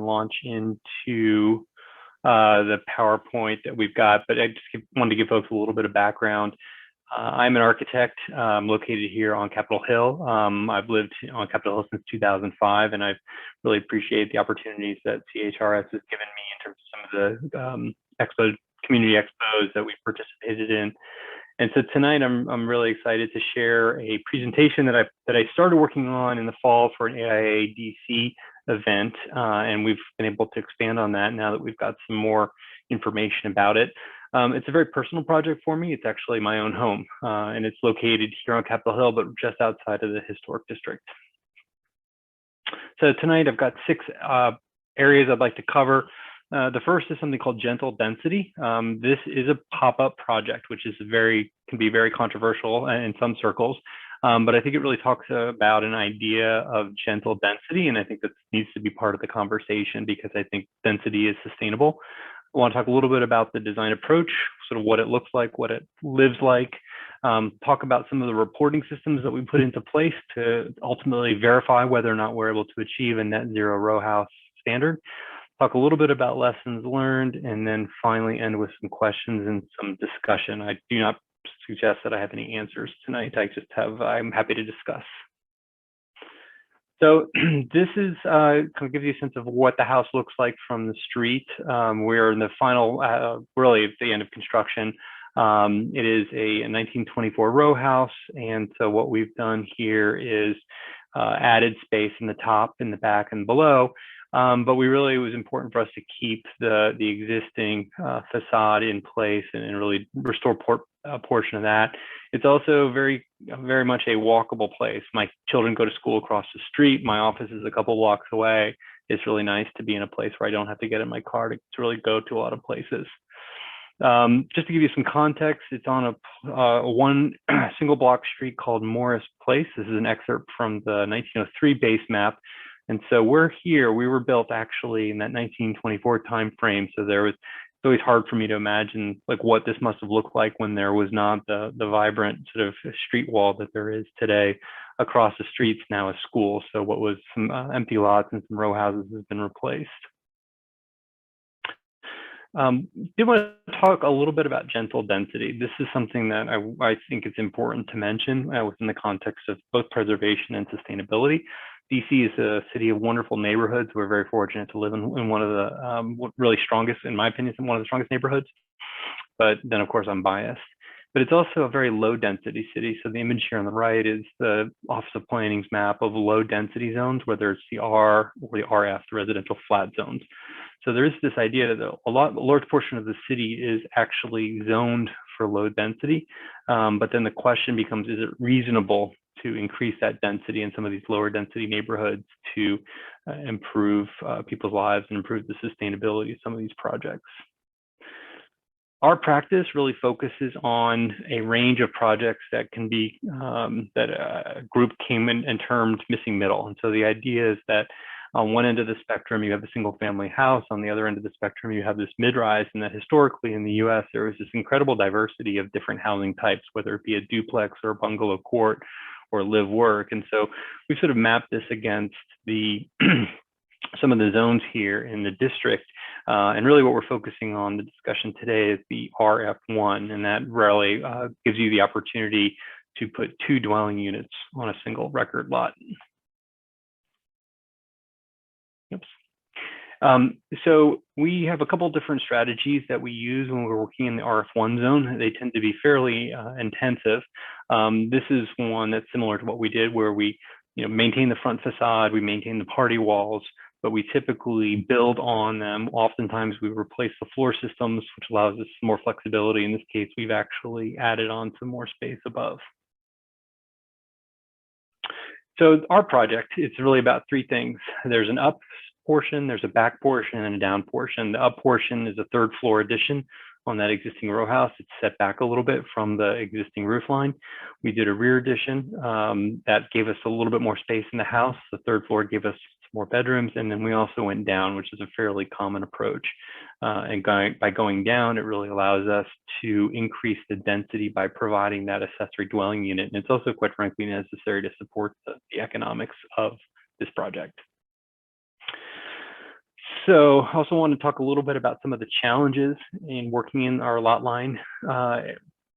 launch into the PowerPoint that we've got, but I just wanted to give folks a little bit of background. I'm an architect located here on Capitol Hill. I've lived on Capitol Hill since 2005, and I really appreciate the opportunities that CHRS has given me in terms of some of the community expos that we've participated in. And so tonight, I'm really excited to share a presentation that I started working on in the fall for an AIA DC event, and we've been able to expand on that now that we've got some more information about it. It's a very personal project for me. It's actually my own home, and it's located here on Capitol Hill, but just outside of the historic district. So tonight I've got 6 areas I'd like to cover. The first is something called gentle density. This is a pop-up project, which is can be very controversial in some circles, but I think it really talks about an idea of gentle density, and I think that needs to be part of the conversation because I think density is sustainable. I want to talk a little bit about the design approach, sort of what it looks like, what it lives like, talk about some of the reporting systems that we put into place to ultimately verify whether or not we're able to achieve a net zero row house standard, talk a little bit about lessons learned, and then finally end with some questions and some discussion. I do not suggest that I have any answers tonight. I'm happy to discuss. So this is kind of gives you a sense of what the house looks like from the street. We're in the final, really at the end of construction. It is a 1924 row house. And so what we've done here is added space in the top, in the back, and below. But it was important for us to keep the existing facade in place and really restore a portion of that. It's also very much a walkable place. My children go to school across the street. My office is a couple blocks away. It's really nice to be in a place where I don't have to get in my car to really go to a lot of places. Just to give you some context, it's on a one single block street called Morris Place. This is an excerpt from the 1903 base map. And so we were built actually in that 1924 time frame. So it's always hard for me to imagine like what this must have looked like when there was not the vibrant sort of street wall that there is today. Across the streets now a school. So what was some empty lots and some row houses has been replaced. Did want to talk a little bit about gentle density. This is something that I think it's important to mention within the context of both preservation and sustainability. DC is a city of wonderful neighborhoods. We're very fortunate to live in one of the really strongest, in my opinion, one of the strongest neighborhoods. But then, of course, I'm biased. But it's also a very low density city. So the image here on the right is the Office of Planning's map of low density zones, whether it's the R or the RF, the residential flat zones. So there is this idea that a large portion of the city is actually zoned for low density. But then the question becomes, is it reasonable to increase that density in some of these lower density neighborhoods to improve people's lives and improve the sustainability of some of these projects? Our practice really focuses on a range of projects that can be, that a group came in and termed missing middle. And so the idea is that on one end of the spectrum, you have a single family house. On the other end of the spectrum, you have this mid-rise, and that historically in the US, there was this incredible diversity of different housing types, whether it be a duplex or a bungalow court or live work. And so we sort of mapped this against the some of the zones here in the district. And really what we're focusing on the discussion today is the RF1, and that really gives you the opportunity to put 2 dwelling units on a single record lot. Oops. So we have a couple different strategies that we use when we're working in the RF1 zone. They tend to be fairly intensive. This is one that's similar to what we did, where we maintain the front facade, we maintain the party walls, but we typically build on them. Oftentimes we replace the floor systems, which allows us more flexibility. In this case, we've actually added on some more space above. So our project, it's really about 3 things. There's an up portion, there's a back portion, and a down portion. The up portion is a 3rd floor addition on that existing row house. It's set back a little bit from the existing roof line. We did a rear addition that gave us a little bit more space in the house. The 3rd floor gave us more bedrooms, and then we also went down, which is a fairly common approach. And by going down, it really allows us to increase the density by providing that accessory dwelling unit. And it's also, quite frankly, necessary to support the economics of this project. So I also want to talk a little bit about some of the challenges in working in our lot line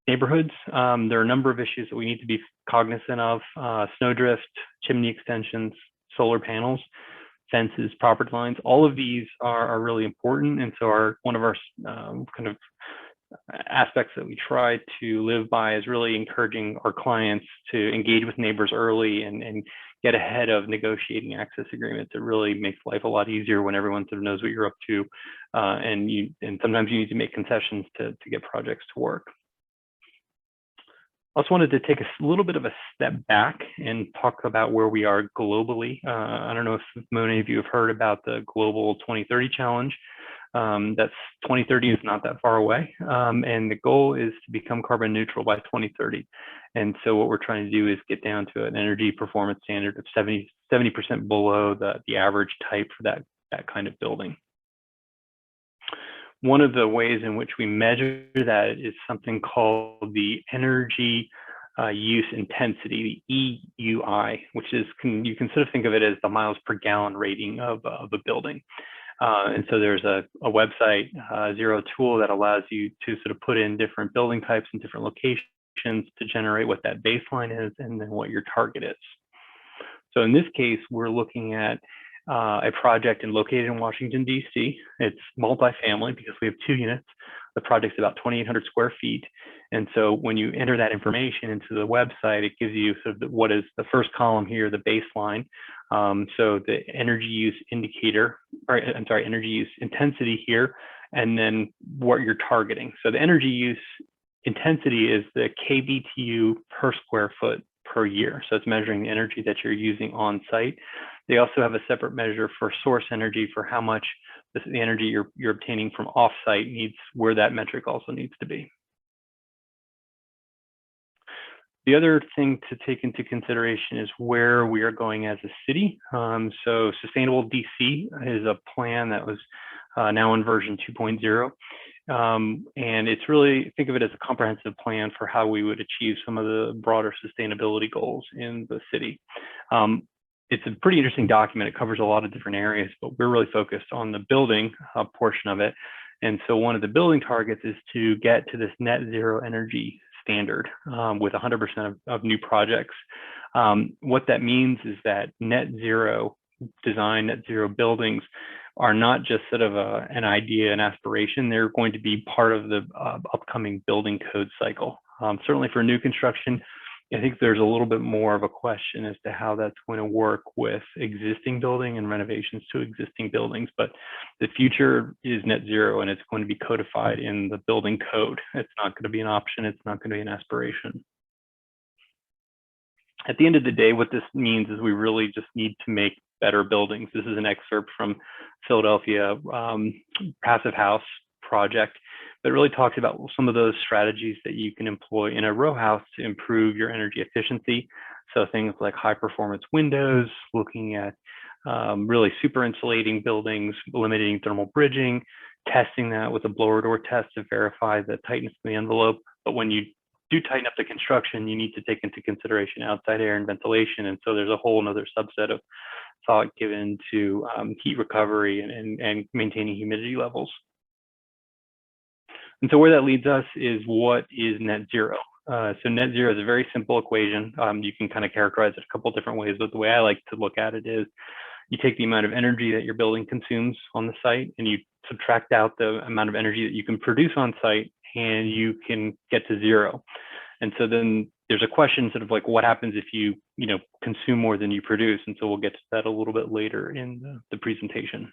neighborhoods. There are a number of issues that we need to be cognizant of: snowdrift, chimney extensions, solar panels, fences, property lines. All of these are really important, and so one of our kind of aspects that we try to live by is really encouraging our clients to engage with neighbors early and get ahead of negotiating access agreements. It really makes life a lot easier when everyone sort of knows what you're up to, and sometimes you need to make concessions to get projects to work. I also wanted to take a little bit of a step back and talk about where we are globally. I don't know if many of you have heard about the Global 2030 Challenge. That's 2030 is not that far away, and the goal is to become carbon neutral by 2030. And so what we're trying to do is get down to an energy performance standard of 70% below the average type for that kind of building. One of the ways in which we measure that is something called the energy use intensity, the EUI, which is, you can sort of think of it as the miles per gallon rating of a building. And so there's a website, Zero tool, that allows you to sort of put in different building types and different locations to generate what that baseline is and then what your target is. So in this case, we're looking at a project located in Washington, D.C. It's multifamily because we have 2 units. The project's about 2,800 square feet. And so when you enter that information into the website, it gives you sort of what is the first column here, the baseline. So the energy use indicator, or I'm sorry, energy use intensity here, and then what you're targeting. So the energy use intensity is the kBTU per square foot per year. So it's measuring the energy that you're using on site. They also have a separate measure for source energy for how much the energy you're obtaining from off-site needs, where that metric also needs to be. The other thing to take into consideration is where we are going as a city. So Sustainable DC is a plan that was now in version 2.0. And it's really, think of it as a comprehensive plan for how we would achieve some of the broader sustainability goals in the city. It's a pretty interesting document. It covers a lot of different areas, but we're really focused on the building portion of it. And so one of the building targets is to get to this net zero energy standard with 100% of new projects. What that means is that net zero design, net zero buildings are not just sort of an idea, an aspiration. They're going to be part of the upcoming building code cycle. Certainly for new construction, I think there's a little bit more of a question as to how that's going to work with existing building and renovations to existing buildings. But the future is net zero, and it's going to be codified in the building code. It's not going to be an option. It's not going to be an aspiration. At the end of the day, what this means is we really just need to make better buildings. This is an excerpt from Philadelphia Passive House project that really talks about some of those strategies that you can employ in a row house to improve your energy efficiency. So things like high performance windows, looking at really super insulating buildings, eliminating thermal bridging, testing that with a blower door test to verify the tightness of the envelope. But when you do tighten up the construction, you need to take into consideration outside air and ventilation. And so there's a whole other subset of thought given to heat recovery and maintaining humidity levels. And so where that leads us is, what is net zero? So net zero is a very simple equation. You can kind of characterize it a couple different ways, but the way I like to look at it is you take the amount of energy that your building consumes on the site and you subtract out the amount of energy that you can produce on site, and you can get to zero. And so then there's a question sort of like, what happens if you consume more than you produce? And so we'll get to that a little bit later in the presentation.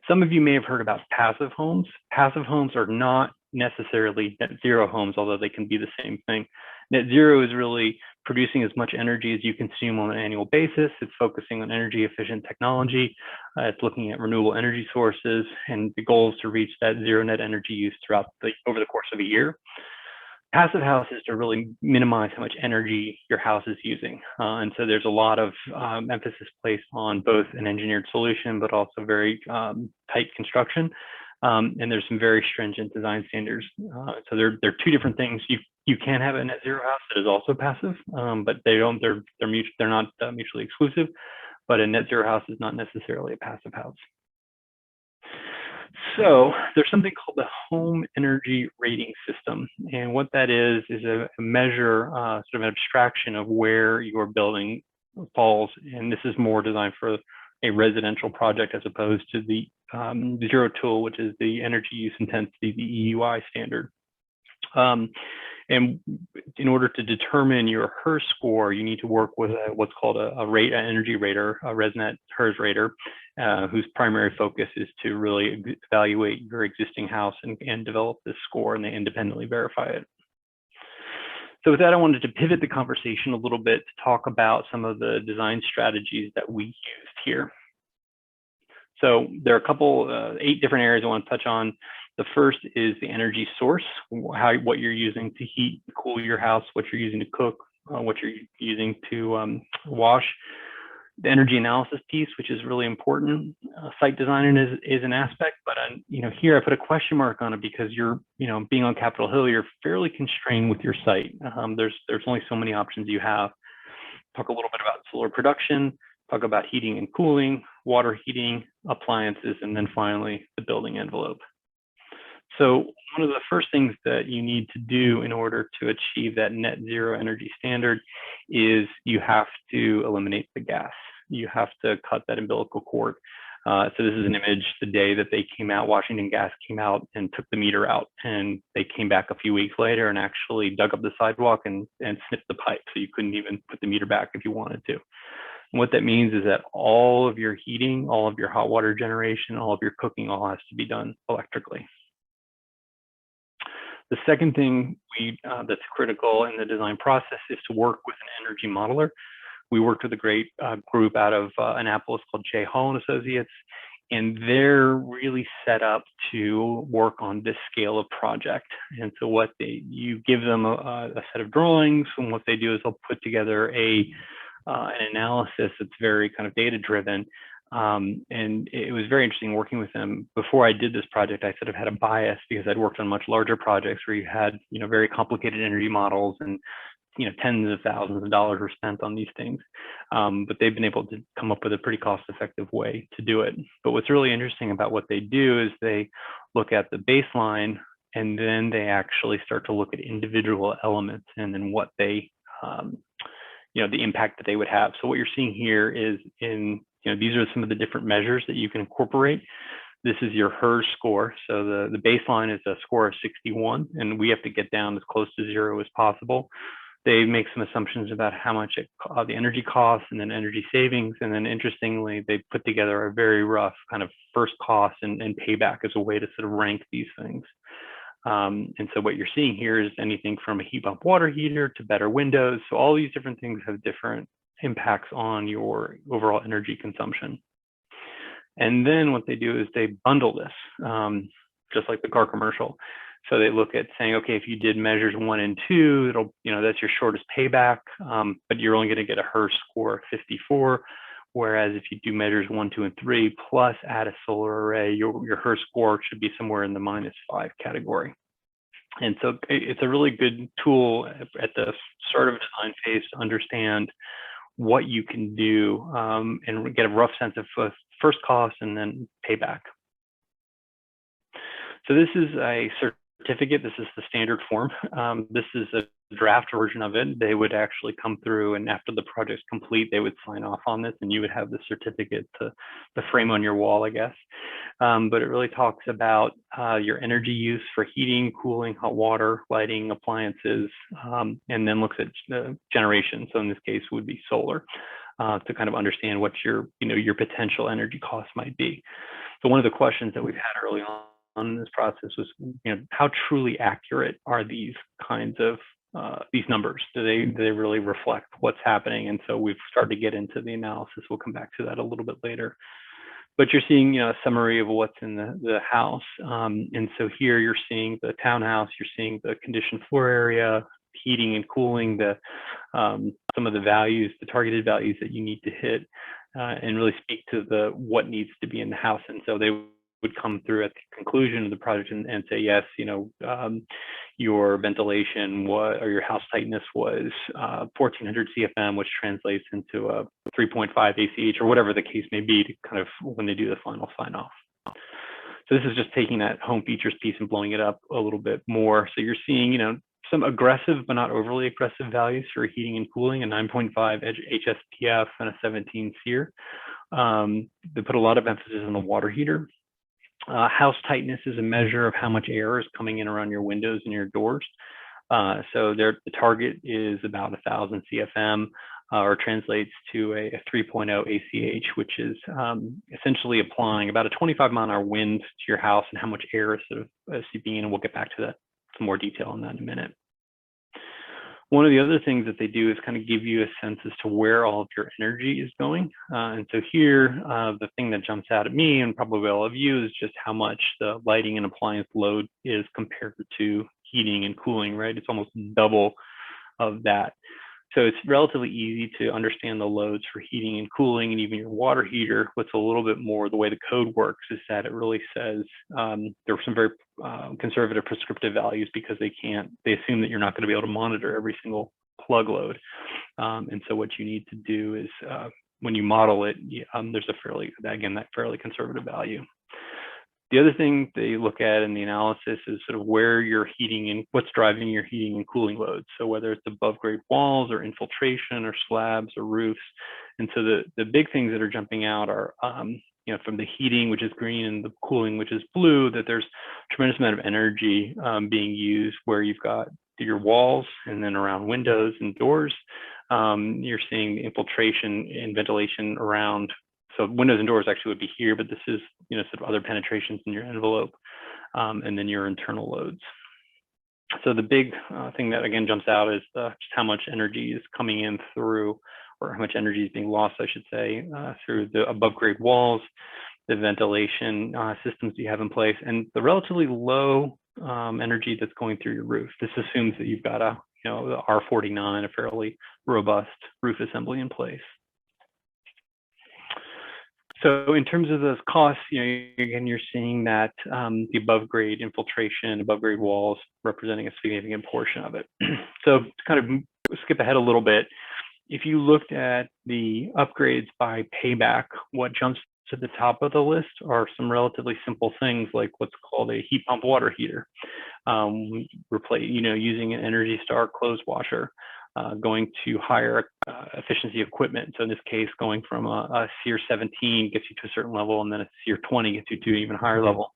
Some of you may have heard about passive homes. Passive homes are not necessarily net zero homes, although they can be the same thing. Net zero is really producing as much energy as you consume on an annual basis. It's focusing on energy efficient technology. It's looking at renewable energy sources, and the goal is to reach that zero net energy use throughout over the course of a year. Passive house is to really minimize how much energy your house is using. And so there's a lot of emphasis placed on both an engineered solution, but also very tight construction. And there's some very stringent design standards. So they're 2 different things. You can have a net zero house that is also passive, but they're not mutually exclusive. but a net zero house is not necessarily a passive house. So there's something called the home energy rating system. And what that is a measure, sort of an abstraction of where your building falls. And this is more designed for a residential project as opposed to the Zero tool, which is the energy use intensity, the EUI standard. And in order to determine your HERS score, you need to work with what's called an energy rater, a ResNet HERS rater, whose primary focus is to really evaluate your existing house and develop this score, and they independently verify it. So with that, I wanted to pivot the conversation a little bit to talk about some of the design strategies that we used here. So there are a couple, 8 different areas I want to touch on. The first is the energy source, what you're using to heat, cool your house, what you're using to cook, what you're using to wash. The energy analysis piece, which is really important. Site design is an aspect, but here I put a question mark on it because you're, being on Capitol Hill, you're fairly constrained with your site. There's only so many options you have. Talk a little bit about solar production, talk about heating and cooling, water heating, appliances, and then finally the building envelope. So one of the first things that you need to do in order to achieve that net zero energy standard is you have to eliminate the gas. You have to cut that umbilical cord. So this is an image the day that they came out, Washington Gas came out and took the meter out, and they came back a few weeks later and actually dug up the sidewalk and snipped the pipe. So you couldn't even put the meter back if you wanted to. And what that means is that all of your heating, all of your hot water generation, all of your cooking all has to be done electrically. The second thing that's critical in the design process is to work with an energy modeler. We worked with a great group out of Annapolis called J. Hall & Associates, and they're really set up to work on this scale of project. And so you give them a set of drawings, and what they do is they'll put together an analysis that's very kind of data-driven. And it was very interesting working with them. Before I did this project, I sort of had a bias because I'd worked on much larger projects where you had, very complicated energy models and, tens of thousands of dollars were spent on these things. But they've been able to come up with a pretty cost-effective way to do it. But what's really interesting about what they do is they look at the baseline, and then they actually start to look at individual elements and then what they, the impact that they would have. So what you're seeing here is these are some of the different measures that you can incorporate. This is your HERS score. So the baseline is a score of 61, and we have to get down as close to 0 as possible. They make some assumptions about how much the energy costs and then energy savings. And then interestingly, they put together a very rough kind of first cost and payback as a way to sort of rank these things. And so what you're seeing here is anything from a heat pump water heater to better windows. So all these different things have different impacts on your overall energy consumption. And then what they do is they bundle this, just like the car commercial. So they look at saying, okay, if you did measures 1 and 2, it'll, that's your shortest payback, but you're only going to get a HERS score of 54. Whereas if you do measures 1, 2, and 3, plus add a solar array, your HERS score should be somewhere in the -5 category. And so it's a really good tool at the start of a design phase to understand what you can do and get a rough sense of first cost and then payback. So this is a certificate. This is the standard form. This is a draft version of it. They would actually come through, and after the project's complete, they would sign off on this, and you would have the certificate to frame on your wall, I guess. But it really talks about your energy use for heating, cooling, hot water, lighting, appliances, and then looks at generation. So in this case, would be solar, to kind of understand what your potential energy costs might be. So one of the questions that we've had early on in this process was, how truly accurate are these kinds of these numbers? Do they really reflect what's happening? And so we've started to get into the analysis. We'll come back to that a little bit later. But you're seeing, a summary of what's in the house. And so here you're seeing the townhouse. You're seeing the conditioned floor area, heating and cooling, some of the values, the targeted values that you need to hit, and really speak to what needs to be in the house. And so they would come through at the conclusion of the project and say, yes, your ventilation or your house tightness was 1400 CFM, which translates into a 3.5 ACH or whatever the case may be to kind of when they do the final sign off. So this is just taking that home features piece and blowing it up a little bit more. So you're seeing, you know, some aggressive but not overly aggressive values for heating and cooling, a 9.5 HSPF and a 17 SEER. They put a lot of emphasis on the water heater. House tightness is a measure of how much air is coming in around your windows and your doors. So the target is about 1,000 CFM, or translates to a 3.0 ACH, which is essentially applying about a 25-mile-an-hour wind to your house and how much air is sort of seeping in. And we'll get back to that, some more detail on that in a minute. One of the other things that they do is kind of give you a sense as to where all of your energy is going. And so here, the thing that jumps out at me and probably all of you is just how much the lighting and appliance load is compared to heating and cooling, right? It's almost double of that. So it's relatively easy to understand the loads for heating and cooling and even your water heater. What's a little bit more, the way the code works is that it really says there are some very conservative prescriptive values because they assume that you're not going to be able to monitor every single plug load. And so what you need to do is when you model it, there's a that fairly conservative value. The other thing they look at in the analysis is sort of where you're heating and what's driving your heating and cooling loads. So whether it's above grade walls or infiltration or slabs or roofs. And so the big things that are jumping out are, you know, from the heating, which is green, and the cooling, which is blue, that there's a tremendous amount of energy being used where you've got your walls and then around windows and doors. You're seeing infiltration and ventilation around. So windows and doors actually would be here, but this is, you know, sort of other penetrations in your envelope, and then your internal loads. So the big thing that again jumps out is just how much energy is coming in through, or how much energy is being lost, I should say, through the above grade walls, the ventilation systems you have in place, and the relatively low energy that's going through your roof. This assumes that you've got a, you know, the R49, a fairly robust roof assembly in place. So in terms of those costs, you know, again, you're seeing that the above grade infiltration, above grade walls representing a significant portion of it. So to kind of skip ahead a little bit, if you looked at the upgrades by payback, what jumps to the top of the list are some relatively simple things like what's called a heat pump water heater, using an Energy Star clothes washer. Going to higher efficiency equipment. So in this case, going from a SEER 17 gets you to a certain level, and then a SEER 20 gets you to an even higher level.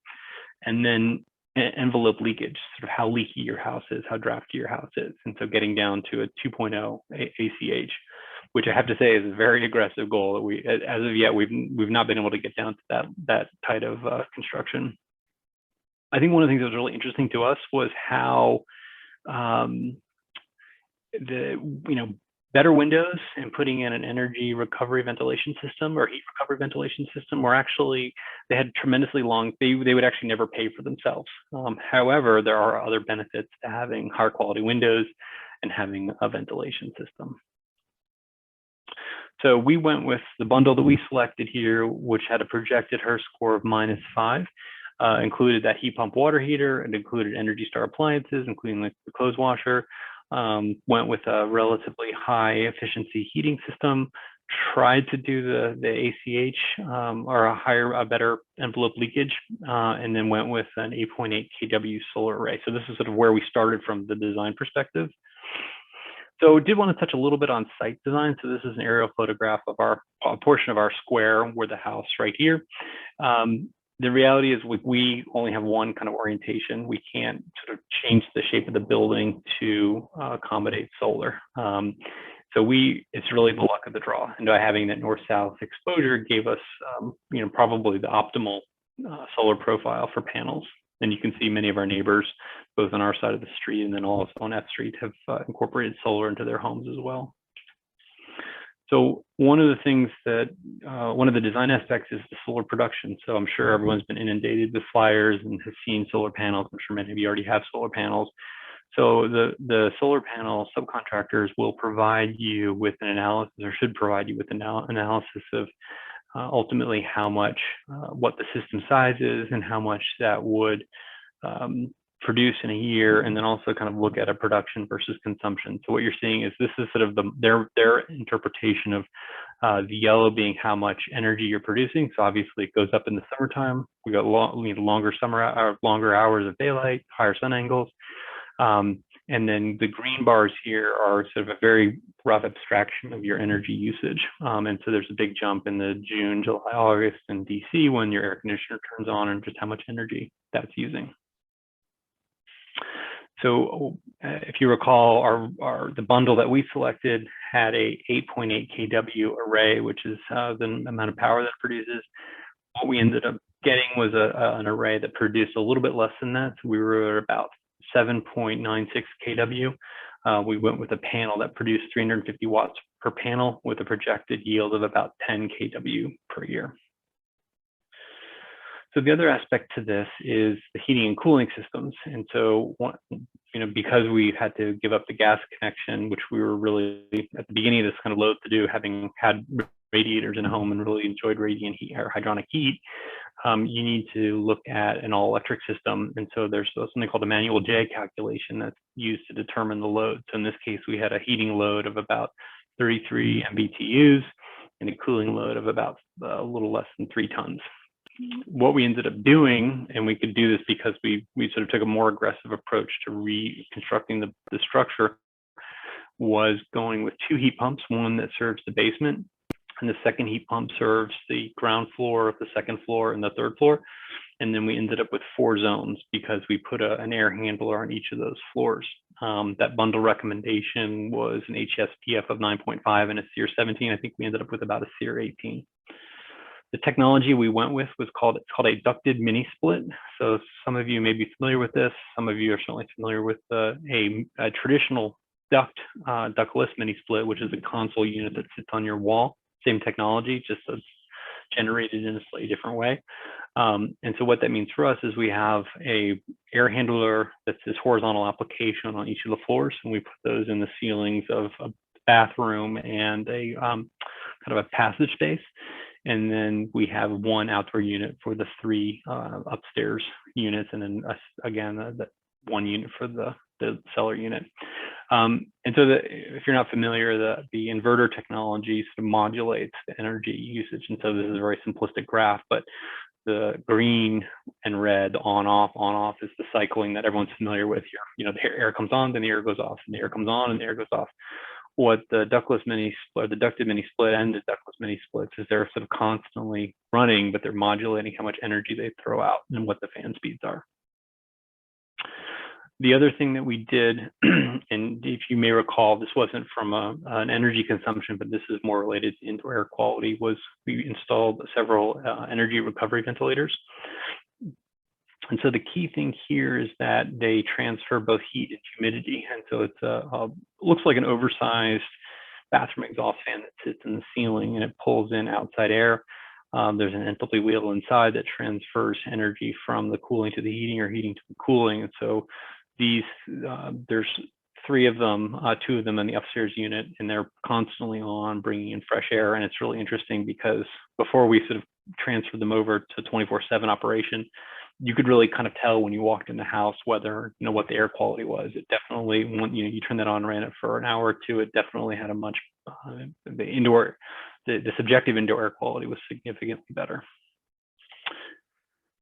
And then envelope leakage, sort of how leaky your house is, how drafty your house is. And so getting down to a 2.0 ACH, which I have to say is a very aggressive goal that we, as of yet, we've not been able to get down to that tight of construction. I think one of the things that was really interesting to us was how better windows and putting in an energy recovery ventilation system or heat recovery ventilation system were actually, they had tremendously long, they would actually never pay for themselves. However, there are other benefits to having higher quality windows and having a ventilation system. So we went with the bundle that we selected here, which had a projected HERS score of -5, included that heat pump water heater, and included Energy Star appliances, including like the clothes washer. Went with a relatively high efficiency heating system, tried to do the ACH or a better envelope leakage, and then went with an 8.8 kW solar array. So this is sort of where we started from the design perspective. So we did want to touch a little bit on site design. So this is an aerial photograph of a portion of our square where the house right here. The reality is we only have one kind of orientation. We can't sort of change the shape of the building to accommodate solar. So it's really the luck of the draw. And by having that north-south exposure gave us, probably the optimal solar profile for panels. And you can see many of our neighbors, both on our side of the street and then also on F Street, have incorporated solar into their homes as well. So one of the things that, one of the design aspects is the solar production. So I'm sure everyone's been inundated with flyers and has seen solar panels. I'm sure many of you already have solar panels. So the solar panel subcontractors will provide you with an analysis, or should provide you with an analysis of ultimately how much, what the system size is and how much that would produce in a year, and then also kind of look at a production versus consumption. So what you're seeing is this is sort of their interpretation of The yellow being how much energy you're producing. So obviously it goes up in the summertime. We got longer longer hours of daylight, higher sun angles. And then the green bars here are sort of a very rough abstraction of your energy usage. And so there's a big jump in the June, July, August in DC when your air conditioner turns on and just how much energy that's using. So if you recall, the bundle that we selected had a 8.8 kW array, which is the amount of power that it produces. What we ended up getting was an array that produced a little bit less than that. So we were at about 7.96 kW. We went with a panel that produced 350 watts per panel with a projected yield of about 10 kW per year. So the other aspect to this is the heating and cooling systems. And so, because we had to give up the gas connection, which we were really at the beginning of this kind of loath to do, having had radiators in a home and really enjoyed radiant heat or hydronic heat, you need to look at an all-electric system. And so there's something called a manual J calculation that's used to determine the load. So in this case, we had a heating load of about 33 MBTUs and a cooling load of about a little less than 3 tons. What we ended up doing, and we could do this because we sort of took a more aggressive approach to reconstructing the structure, was going with 2 heat pumps, one that serves the basement, and the second heat pump serves the ground floor, the second floor, and the third floor. And then we ended up with 4 zones because we put an air handler on each of those floors. That bundle recommendation was an HSPF of 9.5 and a SEER 17. I think we ended up with about a SEER 18. The technology we went with was called a ducted mini split. So some of you may be familiar with this. Some of you are certainly familiar with a traditional ductless mini split, which is a console unit that sits on your wall. Same technology, just generated in a slightly different way. And so what that means for us is we have a air handler that's this horizontal application on each of the floors, and we put those in the ceilings of a bathroom and a kind of a passage space. And then we have 1 outdoor unit for the 3 upstairs units, and then again, that 1 unit for the cellar unit. And so if you're not familiar, the inverter technology sort of modulates the energy usage. And so this is a very simplistic graph, but the green and red on off is the cycling that everyone's familiar with here. The air comes on, then the air goes off, and the air comes on, and the air goes off. What the ductless mini split, the ducted mini split, and the ductless mini splits is they're sort of constantly running, but they're modulating how much energy they throw out and what the fan speeds are. The other thing that we did, and if you may recall, this wasn't from an energy consumption, but this is more related to indoor air quality, was we installed several energy recovery ventilators. And so the key thing here is that they transfer both heat and humidity. And so it's looks like an oversized bathroom exhaust fan that sits in the ceiling and it pulls in outside air. There's an enthalpy wheel inside that transfers energy from the cooling to the heating or heating to the cooling. And so these, there's 3 of them, 2 of them in the upstairs unit, and they're constantly on, bringing in fresh air. And it's really interesting because before we sort of transferred them over to 24/7 operation, you could really kind of tell when you walked in the house whether, what the air quality was. It definitely, when you turn that on, ran it for an hour or 2, it definitely had a much, the subjective indoor air quality was significantly better.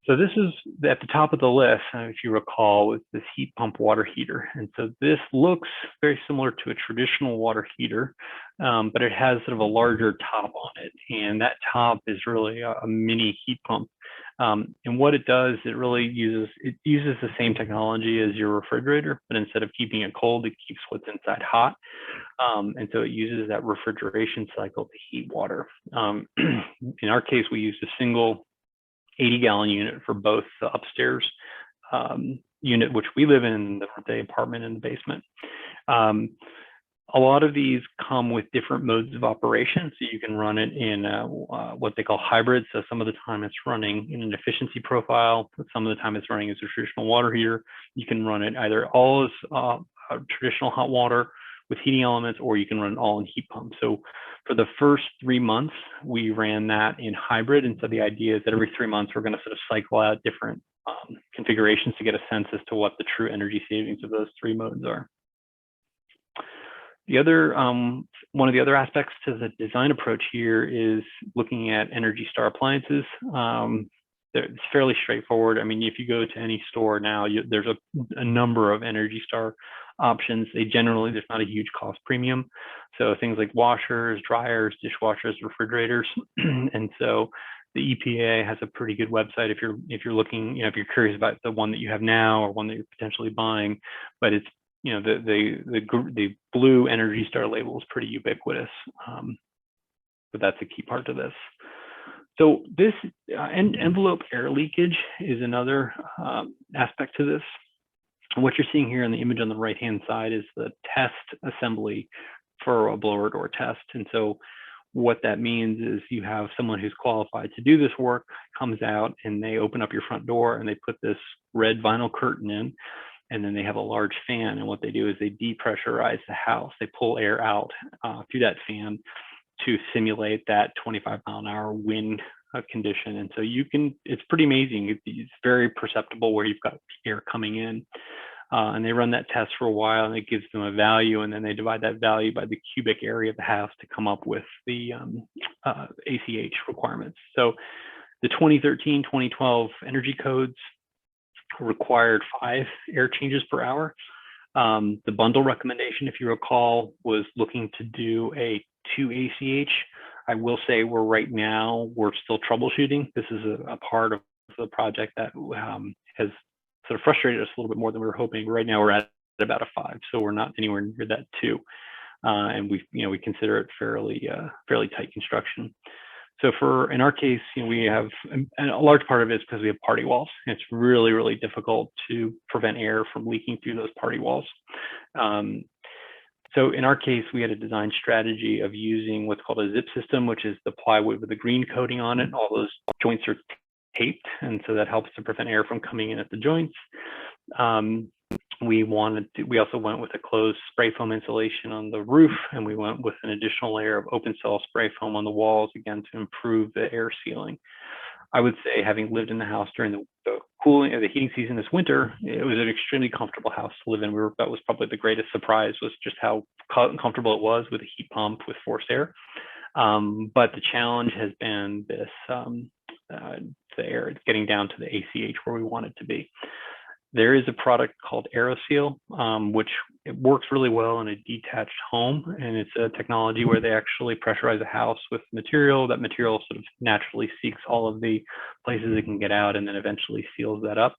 So this is at the top of the list, if you recall, was this heat pump water heater. And so this looks very similar to a traditional water heater, but it has sort of a larger top on it. And that top is really a mini heat pump. And what it does, it uses the same technology as your refrigerator, but instead of keeping it cold, it keeps what's inside hot. And so it uses that refrigeration cycle to heat water. In our case, we used a single 80-gallon unit for both the upstairs unit, which we live in, the apartment in the basement. A lot of these come with different modes of operation. So you can run it in what they call hybrid. So some of the time it's running in an efficiency profile, but some of the time it's running as a traditional water heater. You can run it either all as traditional hot water with heating elements, or you can run it all in heat pump. So for the first 3 months, we ran that in hybrid. And so the idea is that every 3 months, we're going to sort of cycle out different configurations to get a sense as to what the true energy savings of those 3 modes are. The other One of the other aspects to the design approach here is looking at Energy Star appliances. It's fairly straightforward. I mean, if you go to any store now, there's a number of Energy Star options. There's not a huge cost premium. So things like washers, dryers, dishwashers, refrigerators. And so the EPA has a pretty good website if you're looking, if you're curious about the one that you have now or one that you're potentially buying, but it's, the blue Energy Star label is pretty ubiquitous. But that's a key part of this. So this envelope air leakage is another aspect to this. What you're seeing here in the image on the right-hand side is the test assembly for a blower door test. And so what that means is you have someone who's qualified to do this work, comes out and they open up your front door and they put this red vinyl curtain in, and then they have a large fan. And what they do is they depressurize the house. They pull air out through that fan to simulate that 25-mile-an-hour wind condition. And so it's pretty amazing. It's very perceptible where you've got air coming in. And they run that test for a while and it gives them a value. And then they divide that value by the cubic area of the house to come up with the ACH requirements. So the 2013, 2012 energy codes required 5 air changes per hour. The bundle recommendation, if you recall, was looking to do a 2 ACH. I will say we're still troubleshooting. This is a part of the project that has sort of frustrated us a little bit more than we were hoping. Right now we're at about a 5, so we're not anywhere near that 2. And we consider it fairly tight construction. So in our case, we have, and a large part of it is because we have party walls. It's really, really difficult to prevent air from leaking through those party walls. So in our case, we had a design strategy of using what's called a zip system, which is the plywood with a green coating on it. All those joints are taped, and so that helps to prevent air from coming in at the joints. We also went with a closed spray foam insulation on the roof, and we went with an additional layer of open cell spray foam on the walls, again, to improve the air sealing. I would say, having lived in the house during the cooling or the heating season this winter, it was an extremely comfortable house to live in. That was probably the greatest surprise, was just how comfortable it was with a heat pump with forced air. But the challenge has been this, the air getting down to the ACH where we want it to be. There is a product called AeroSeal, which it works really well in a detached home, and it's a technology where they actually pressurize a house with material. That material sort of naturally seeks all of the places it can get out, and then eventually seals that up.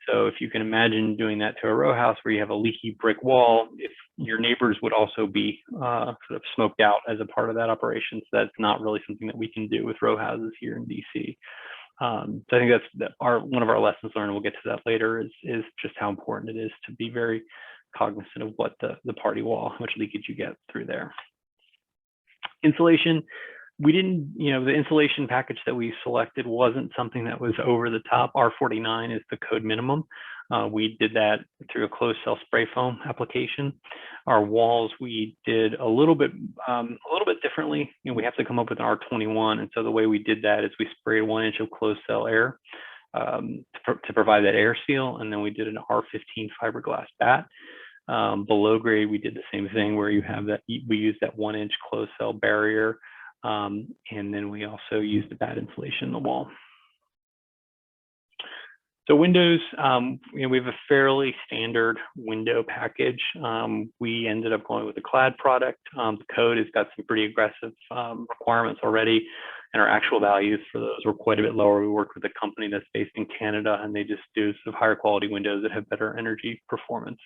So if you can imagine doing that to a row house where you have a leaky brick wall, if your neighbors would also be sort of smoked out as a part of that operation. So that's not really something that we can do with row houses here in DC. So I think that's one of our lessons learned. We'll get to that later, is just how important it is to be very cognizant of what the party wall, how much leakage you get through there. Insulation, we didn't, the insulation package that we selected wasn't something that was over the top. R49 is the code minimum. We did that through a closed cell spray foam application. Our walls, we did a little bit differently. We have to come up with an R21, and so the way we did that is we sprayed 1 inch of closed cell air to provide that air seal, and then we did an R15 fiberglass bat. Below grade, we did the same thing where you have that. We used that 1 inch closed cell barrier, and then we also used the bat insulation in the wall. So windows, we have a fairly standard window package. We ended up going with a clad product. The code has got some pretty aggressive requirements already, and our actual values for those were quite a bit lower. We worked with a company that's based in Canada, and they just do sort of higher quality windows that have better energy performance.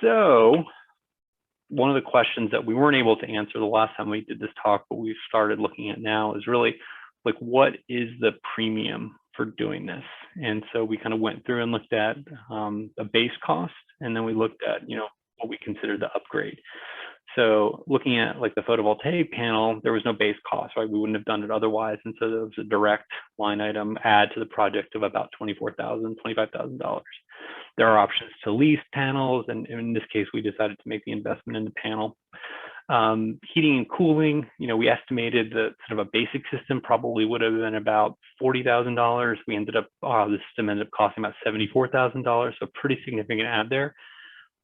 So one of the questions that we weren't able to answer the last time we did this talk, but we've started looking at now, is really like, what is the premium for doing this? And so we kind of went through and looked at the base cost, and then we looked at, what we consider the upgrade. So looking at like the photovoltaic panel, there was no base cost, right? We wouldn't have done it otherwise. And so there was a direct line item add to the project of about $24,000, $25,000. There are options to lease panels, and in this case, we decided to make the investment in the panel. Heating and cooling, we estimated that sort of a basic system probably would have been about $40,000. We ended up, the system ended up costing about $74,000, so pretty significant add there.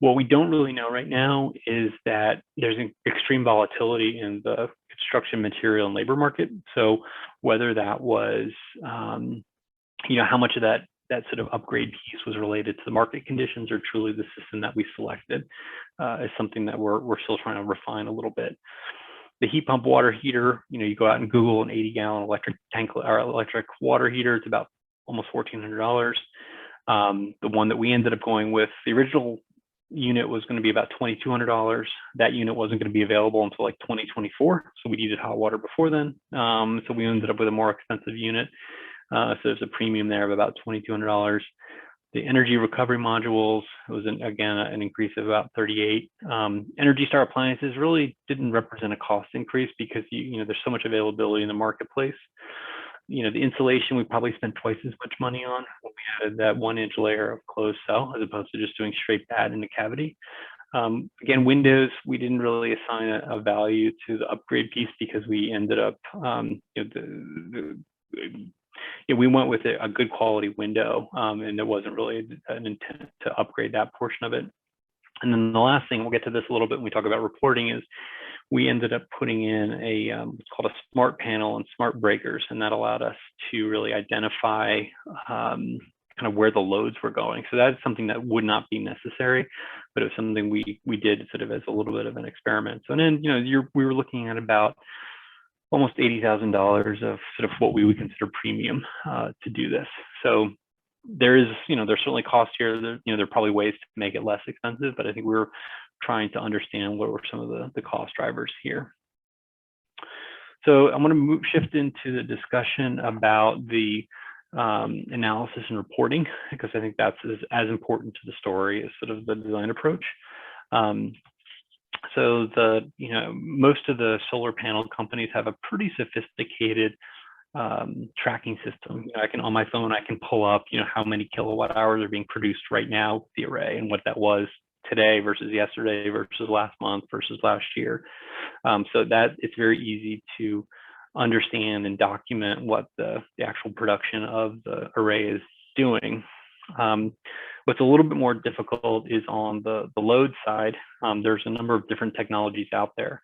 What we don't really know right now is that there's an extreme volatility in the construction material and labor market. So whether that was, how much of that sort of upgrade piece was related to the market conditions or truly the system that we selected is something that we're still trying to refine a little bit. The heat pump water heater, you go out and Google an 80-gallon electric tank or electric water heater. It's about almost $1,400. The one that we ended up going with, the original unit was going to be about $2,200. That unit wasn't going to be available until like 2024, so we needed hot water before then. So we ended up with a more expensive unit. So there's a premium there of about $2,200. The energy recovery modules was again an increase of about 38. Energy Star appliances really didn't represent a cost increase because there's so much availability in the marketplace. The insulation we probably spent twice as much money on when we added that 1-inch layer of closed cell as opposed to just doing straight pad in the cavity. Again, windows, we didn't really assign a value to the upgrade piece because we ended up, we went with a good quality window, and there wasn't really an intent to upgrade that portion of it. And then the last thing, we'll get to this a little bit when we talk about reporting, is we ended up putting in what's called a smart panel and smart breakers, and that allowed us to really identify kind of where the loads were going. So that's something that would not be necessary, but it was something we did sort of as a little bit of an experiment. So then, we were looking at about almost $80,000 of sort of what we would consider premium to do this. So there's certainly costs here. There are probably ways to make it less expensive, but I think we're trying to understand what were some of the cost drivers here. So I'm going to shift into the discussion about the analysis and reporting, because I think that's as important to the story as sort of the design approach. So most of the solar panel companies have a pretty sophisticated tracking system. On my phone, I can pull up, how many kilowatt hours are being produced right now with the array and what that was today versus yesterday versus last month versus last year. So that it's very easy to understand and document what the actual production of the array is doing. What's a little bit more difficult is on the load side. There's a number of different technologies out there.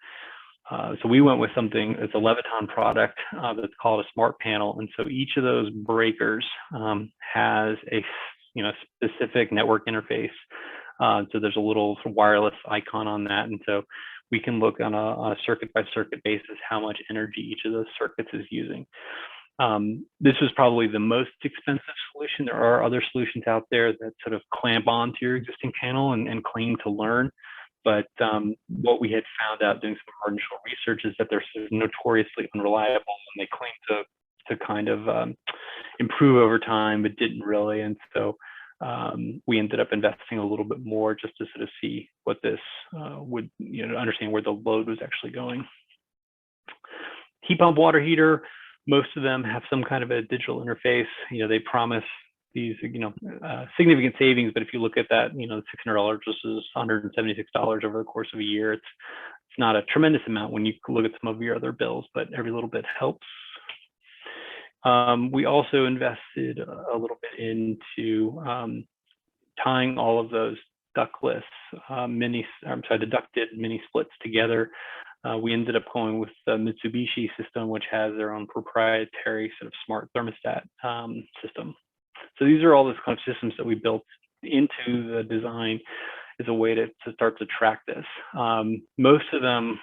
So we went with something, it's a Leviton product that's called a smart panel. And so each of those breakers has a specific network interface. So there's a little wireless icon on that. And so we can look on a circuit by circuit basis how much energy each of those circuits is using. This was probably the most expensive solution. There are other solutions out there that sort of clamp onto your existing panel and claim to learn. But what we had found out doing some of our initial research is that they're sort of notoriously unreliable, and they claim to kind of improve over time, but didn't really. And so we ended up investing a little bit more just to sort of see what this would, understand where the load was actually going. Heat pump water heater, most of them have some kind of a digital interface. They promise these, significant savings, but if you look at that, $600 versus $176 over the course of a year, it's not a tremendous amount when you look at some of your other bills, but every little bit helps. We also invested a little bit into tying all of those ductless the ducted mini splits together. We ended up going with the Mitsubishi system, which has their own proprietary sort of smart thermostat system. So these are all those kind of systems that we built into the design as a way to start to track this. Most of them,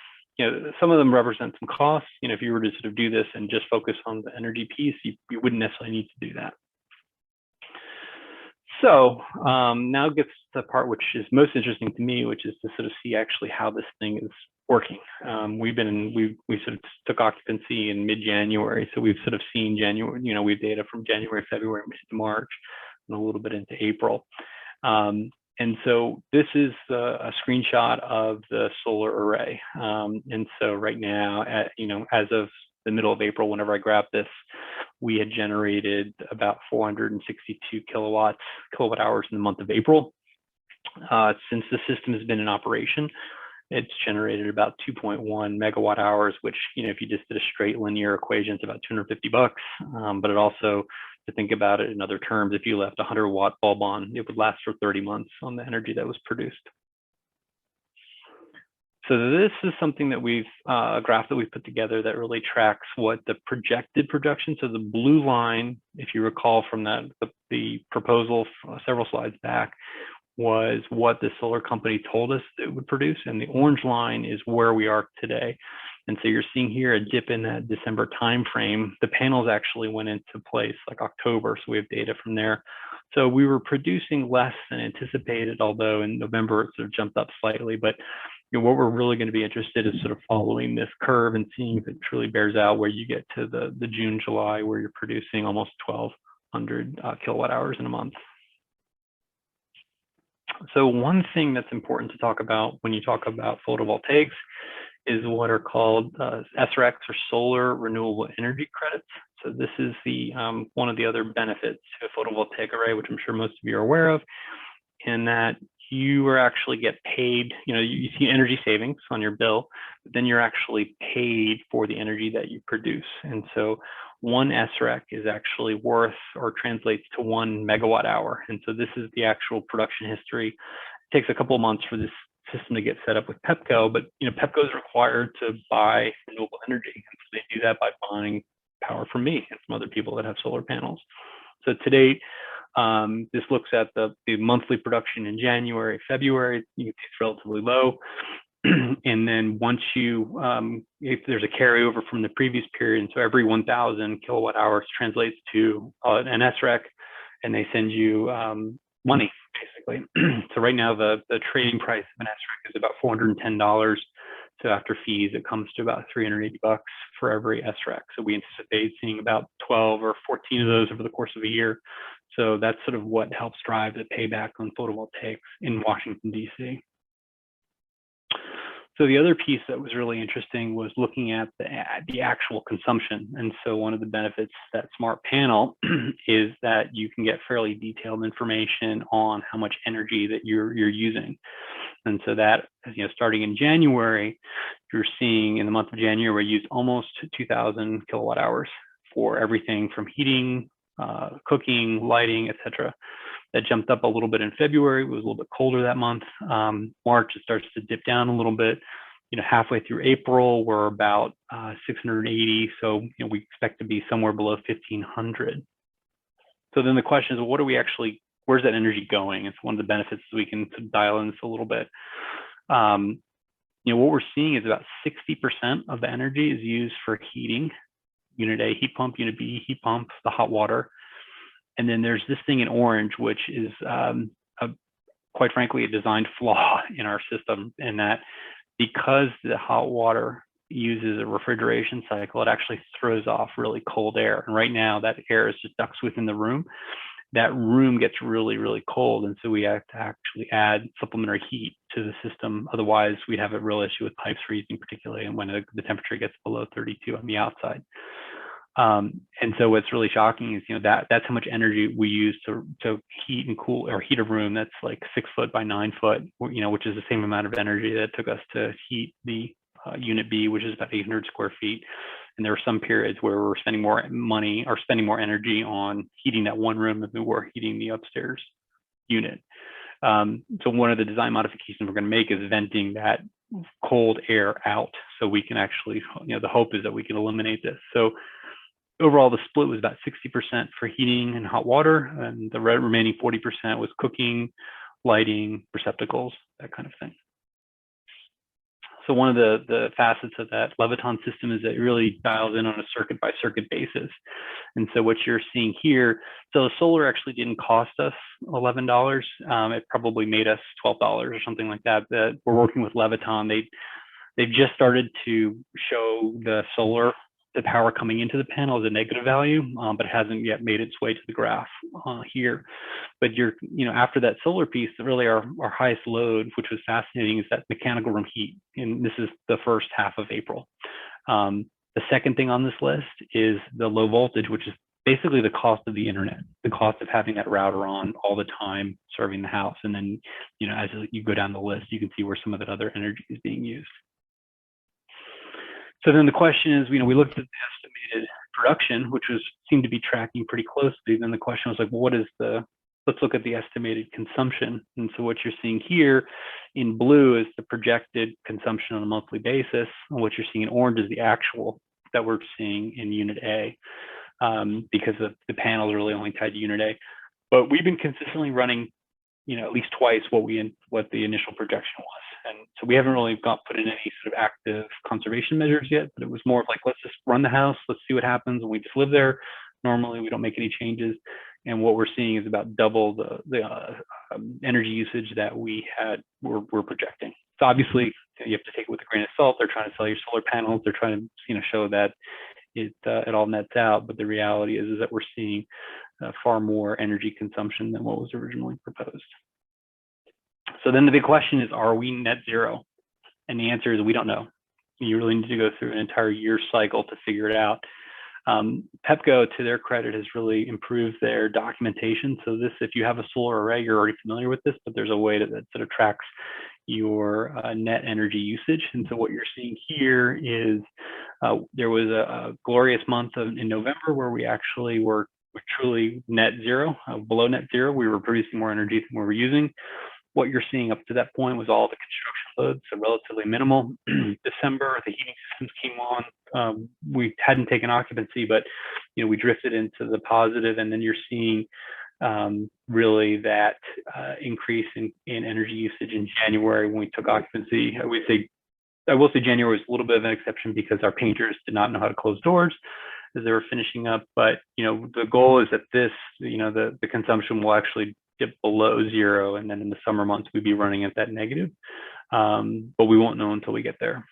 some of them represent some costs. If you were to sort of do this and just focus on the energy piece, you wouldn't necessarily need to do that. So now gets to the part which is most interesting to me, which is to sort of see actually how this thing is working. We sort of took occupancy in mid-January, so we've sort of seen January. We have data from January, February, March, and a little bit into April. And so this is a screenshot of the solar array. And so right now, as of the middle of April, whenever I grabbed this, we had generated about 462 kilowatt hours in the month of April. Since the system has been in operation, it's generated about 2.1 megawatt hours, which, if you just did a straight linear equation, it's about $250. But it also, to think about it in other terms, if you left a 100-watt bulb on, it would last for 30 months on the energy that was produced. So this is something that we've, a graph that we've put together that really tracks what the projected production. So the blue line, if you recall from that, the proposal several slides back, was what the solar company told us it would produce. And the orange line is where we are today. And so you're seeing here a dip in that December timeframe. The panels actually went into place like October, so we have data from there. So we were producing less than anticipated, although in November it sort of jumped up slightly. But what we're really going to be interested is sort of following this curve and seeing if it truly bears out where you get to the June, July, where you're producing almost 1,200 kilowatt hours in a month. So one thing that's important to talk about when you talk about photovoltaics is what are called SRECs, or solar renewable energy credits. So this is the one of the other benefits to a photovoltaic array, which I'm sure most of you are aware of, in that you are actually get paid, you see energy savings on your bill, but then you're actually paid for the energy that you produce. And so one SREC is actually worth or translates to 1 megawatt hour. And so this is the actual production history. It takes a couple of months for this system to get set up with Pepco, but Pepco is required to buy renewable energy. And so they do that by buying power from me and from other people that have solar panels. So to date, this looks at the monthly production in January, February. You can see it's relatively low. And then once you, if there's a carryover from the previous period, and so every 1,000 kilowatt hours translates to an SREC, and they send you money, basically. So right now, the trading price of an SREC is about $410. So after fees, it comes to about $380 for every SREC. So we anticipate seeing about 12 or 14 of those over the course of a year. So that's sort of what helps drive the payback on photovoltaics in Washington, D.C. So the other piece that was really interesting was looking at the actual consumption. And so one of the benefits that Smart Panel is that you can get fairly detailed information on how much energy that you're using. And so that, starting in January, you're seeing in the month of January, we used almost 2,000 kilowatt hours for everything from heating, cooking, lighting, etc. That jumped up a little bit in February. It was a little bit colder that month. March, it starts to dip down a little bit. Halfway through April, we're about 680. So, we expect to be somewhere below 1,500. So then the question is, well, what are we actually, where's that energy going? It's one of the benefits we can dial in this a little bit. What we're seeing is about 60% of the energy is used for heating. Unit A, heat pump. Unit B, heat pump, the hot water. And then there's this thing in orange, which is quite frankly a design flaw in our system, in that because the hot water uses a refrigeration cycle, it actually throws off really cold air. And right now that air is just ducts within the room. That room gets really, really cold. And so we have to actually add supplementary heat to the system. Otherwise, we'd have a real issue with pipes freezing, particularly when the temperature gets below 32 on the outside. And so what's really shocking is, that's how much energy we use to heat and cool, or heat a room that's like 6 foot by 9 foot, which is the same amount of energy that it took us to heat the Unit B, which is about 800 square feet. And there were some periods where we're spending more money or spending more energy on heating that one room than we were heating the upstairs unit. So one of the design modifications we're going to make is venting that cold air out, so we can actually, the hope is that we can eliminate this. So overall, the split was about 60% for heating and hot water, and the remaining 40% was cooking, lighting, receptacles, that kind of thing. So one of the facets of that Leviton system is that it really dials in on a circuit by circuit basis. And so what you're seeing here, so the solar actually didn't cost us $11. It probably made us $12 or something like that. That we're working with Leviton. They've just started to show the power coming into the panel as a negative value, but it hasn't yet made its way to the graph here. But after that solar piece, really our highest load, which was fascinating, is that mechanical room heat. And this is the first half of April. The second thing on this list is the low voltage, which is basically the cost of the internet, the cost of having that router on all the time, serving the house. And then, as you go down the list, you can see where some of that other energy is being used. So then the question is, we looked at the estimated production, which seemed to be tracking pretty closely. Then the question was like, well, what is the let's look at the estimated consumption. And so what you're seeing here in blue is the projected consumption on a monthly basis. And what you're seeing in orange is the actual that we're seeing in unit A, because the panel is really only tied to unit A. But we've been consistently running, at least twice what the initial projection was. And so we haven't really put in any sort of active conservation measures yet, but it was more of like, let's just run the house, let's see what happens, and we just live there. Normally, we don't make any changes. And what we're seeing is about double the energy usage that we're projecting. So obviously, you have to take it with a grain of salt. They're trying to sell you solar panels. They're trying to show that it all nets out. But the reality is that we're seeing far more energy consumption than what was originally proposed. So then the big question is, are we net zero? And the answer is we don't know. You really need to go through an entire year cycle to figure it out. PEPCO, to their credit, has really improved their documentation. So if you have a solar array, you're already familiar with this, but there's a way that sort of tracks your net energy usage. And so what you're seeing here is there was a glorious month in November where we actually were truly net zero, below net zero. We were producing more energy than we were using. What you're seeing up to that point was all the construction loads, so relatively minimal. December, the heating systems came on. We hadn't taken occupancy, but we drifted into the positive, and then you're seeing really that increase in energy usage in January when we took occupancy. I will say January was a little bit of an exception because our painters did not know how to close doors as they were finishing up. But the goal is that the consumption will actually dip below zero, and then in the summer months we'd be running at that negative, but we won't know until we get there.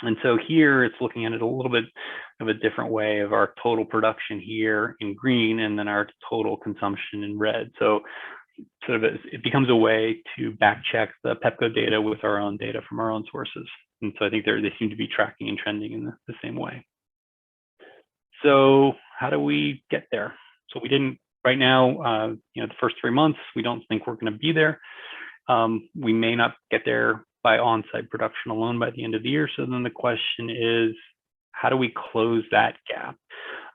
And so here it's looking at it a little bit of a different way of our total production here in green, and then our total consumption in red. So sort of it becomes a way to back check the PEPCO data with our own data from our own sources. And so I think they seem to be tracking and trending in the same way. So how do we get there? So we didn't. Right now, the first 3 months, we don't think we're going to be there. We may not get there by on-site production alone by the end of the year. So then the question is, how do we close that gap?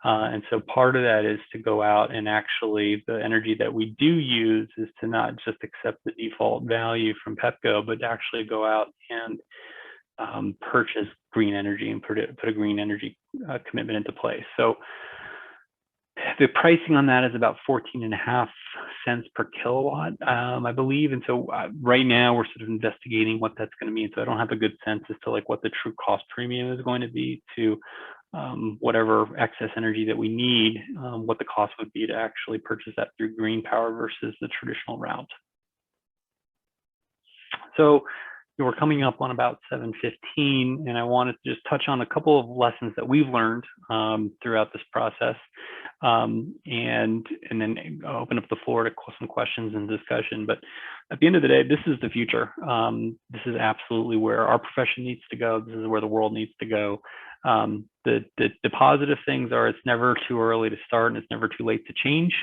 And so part of that is to go out and actually the energy that we do use is to not just accept the default value from PEPCO, but to actually go out and purchase green energy and put a green energy commitment into place. So the pricing on that is about 14.5 cents per kilowatt, I believe. And so right now we're sort of investigating what that's going to mean. So I don't have a good sense as to what the true cost premium is going to be to whatever excess energy that we need, what the cost would be to actually purchase that through green power versus the traditional route. So we're coming up on about 7:15, and I wanted to just touch on a couple of lessons that we've learned throughout this process, and then open up the floor to some questions and discussion. But at the end of the day, this is the future. This is absolutely where our profession needs to go. This is where the world needs to go. The positive things are it's never too early to start, and it's never too late to change.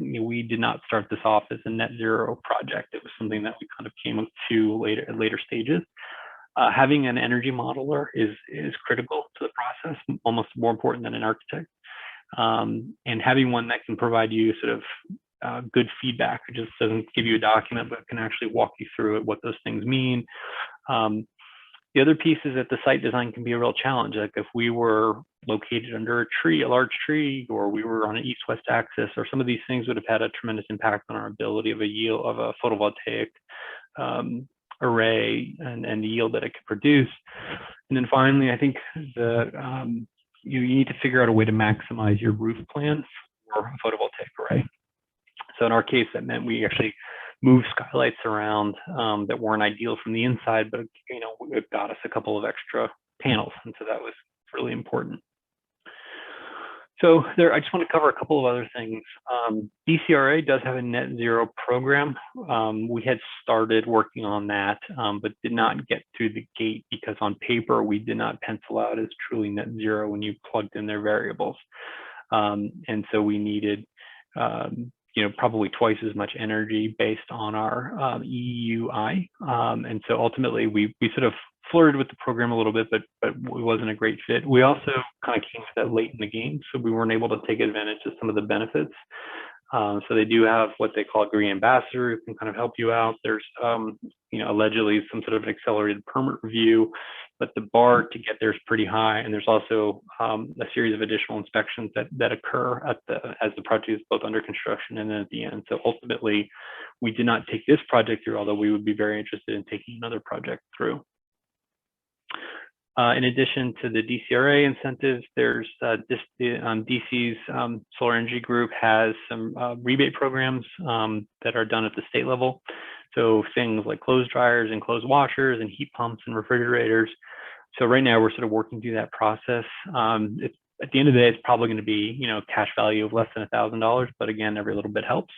We did not start this off as a net zero project. It was something that we kind of came to at later stages. Having an energy modeler is critical to the process, almost more important than an architect. And having one that can provide you sort of good feedback. It just doesn't give you a document, but can actually walk you through it, what those things mean. The other piece is that the site design can be a real challenge. Like if we were located under a large tree, or we were on an east-west axis, or some of these things would have had a tremendous impact on our ability of a photovoltaic array and the yield that it could produce. And then finally, I think you need to figure out a way to maximize your roof plan for a photovoltaic array. So in our case, that meant we actually moved skylights around that weren't ideal from the inside, but it got us a couple of extra panels, and so that was really important. So I just want to cover a couple of other things. DCRA does have a net zero program. We had started working on that, but did not get through the gate because on paper we did not pencil out as truly net zero when you plugged in their variables, and so we needed probably twice as much energy based on our EUI. And so ultimately we sort of flirted with the program a little bit, but it wasn't a great fit. We also kind of came to that late in the game, so we weren't able to take advantage of some of the benefits So they do have what they call a green ambassador who can kind of help you out. There's, allegedly some sort of an accelerated permit review, but the bar to get there is pretty high. And there's also a series of additional inspections that occur as the project is both under construction and then at the end. So ultimately, we did not take this project through, although we would be very interested in taking another project through. In addition to the DCRA incentives, there's DC's Solar Energy Group has some rebate programs that are done at the state level. So things like clothes dryers and clothes washers and heat pumps and refrigerators. So right now we're sort of working through that process. At the end of the day, it's probably going to be, cash value of less than $1,000, but again, every little bit helps.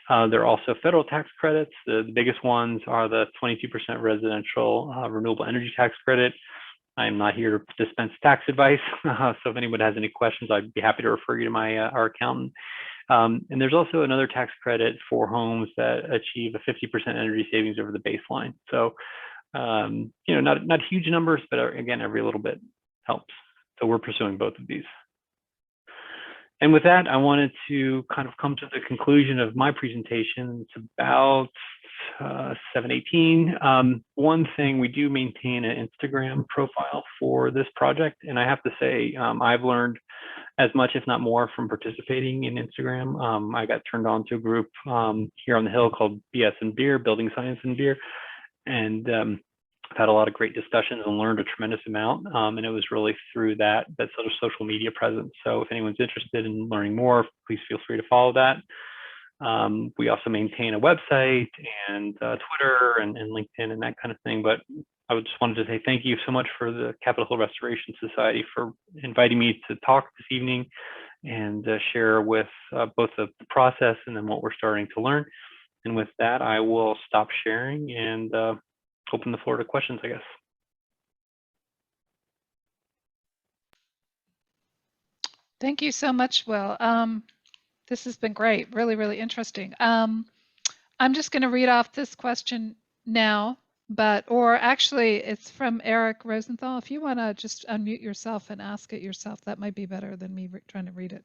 There are also federal tax credits. The biggest ones are the 22% residential renewable energy tax credit. I'm not here to dispense tax advice. So if anyone has any questions, I'd be happy to refer you to our accountant. And there's also another tax credit for homes that achieve a 50% energy savings over the baseline. So, not huge numbers, but again, every little bit helps. So we're pursuing both of these. And with that, I wanted to kind of come to the conclusion of my presentation. It's about 7:18. One thing, we do maintain an Instagram profile for this project. And I have to say, I've learned as much, if not more, from participating in Instagram. I got turned on to a group here on the Hill called BS and Beer, Building Science and Beer. And I've had a lot of great discussions and learned a tremendous amount. And it was really through that sort of social media presence. So if anyone's interested in learning more, please feel free to follow that. We also maintain a website and Twitter and LinkedIn and that kind of thing. But I just wanted to say thank you so much for the Capitol Hill Restoration Society for inviting me to talk this evening and share with both the process and then what we're starting to learn. And with that, I will stop sharing and open the floor to questions, I guess. Thank you so much, Will. This has been great, really, really interesting. I'm just going to read off this question now, or actually it's from Eric Rosenthal. If you want to just unmute yourself and ask it yourself, that might be better than me trying to read it.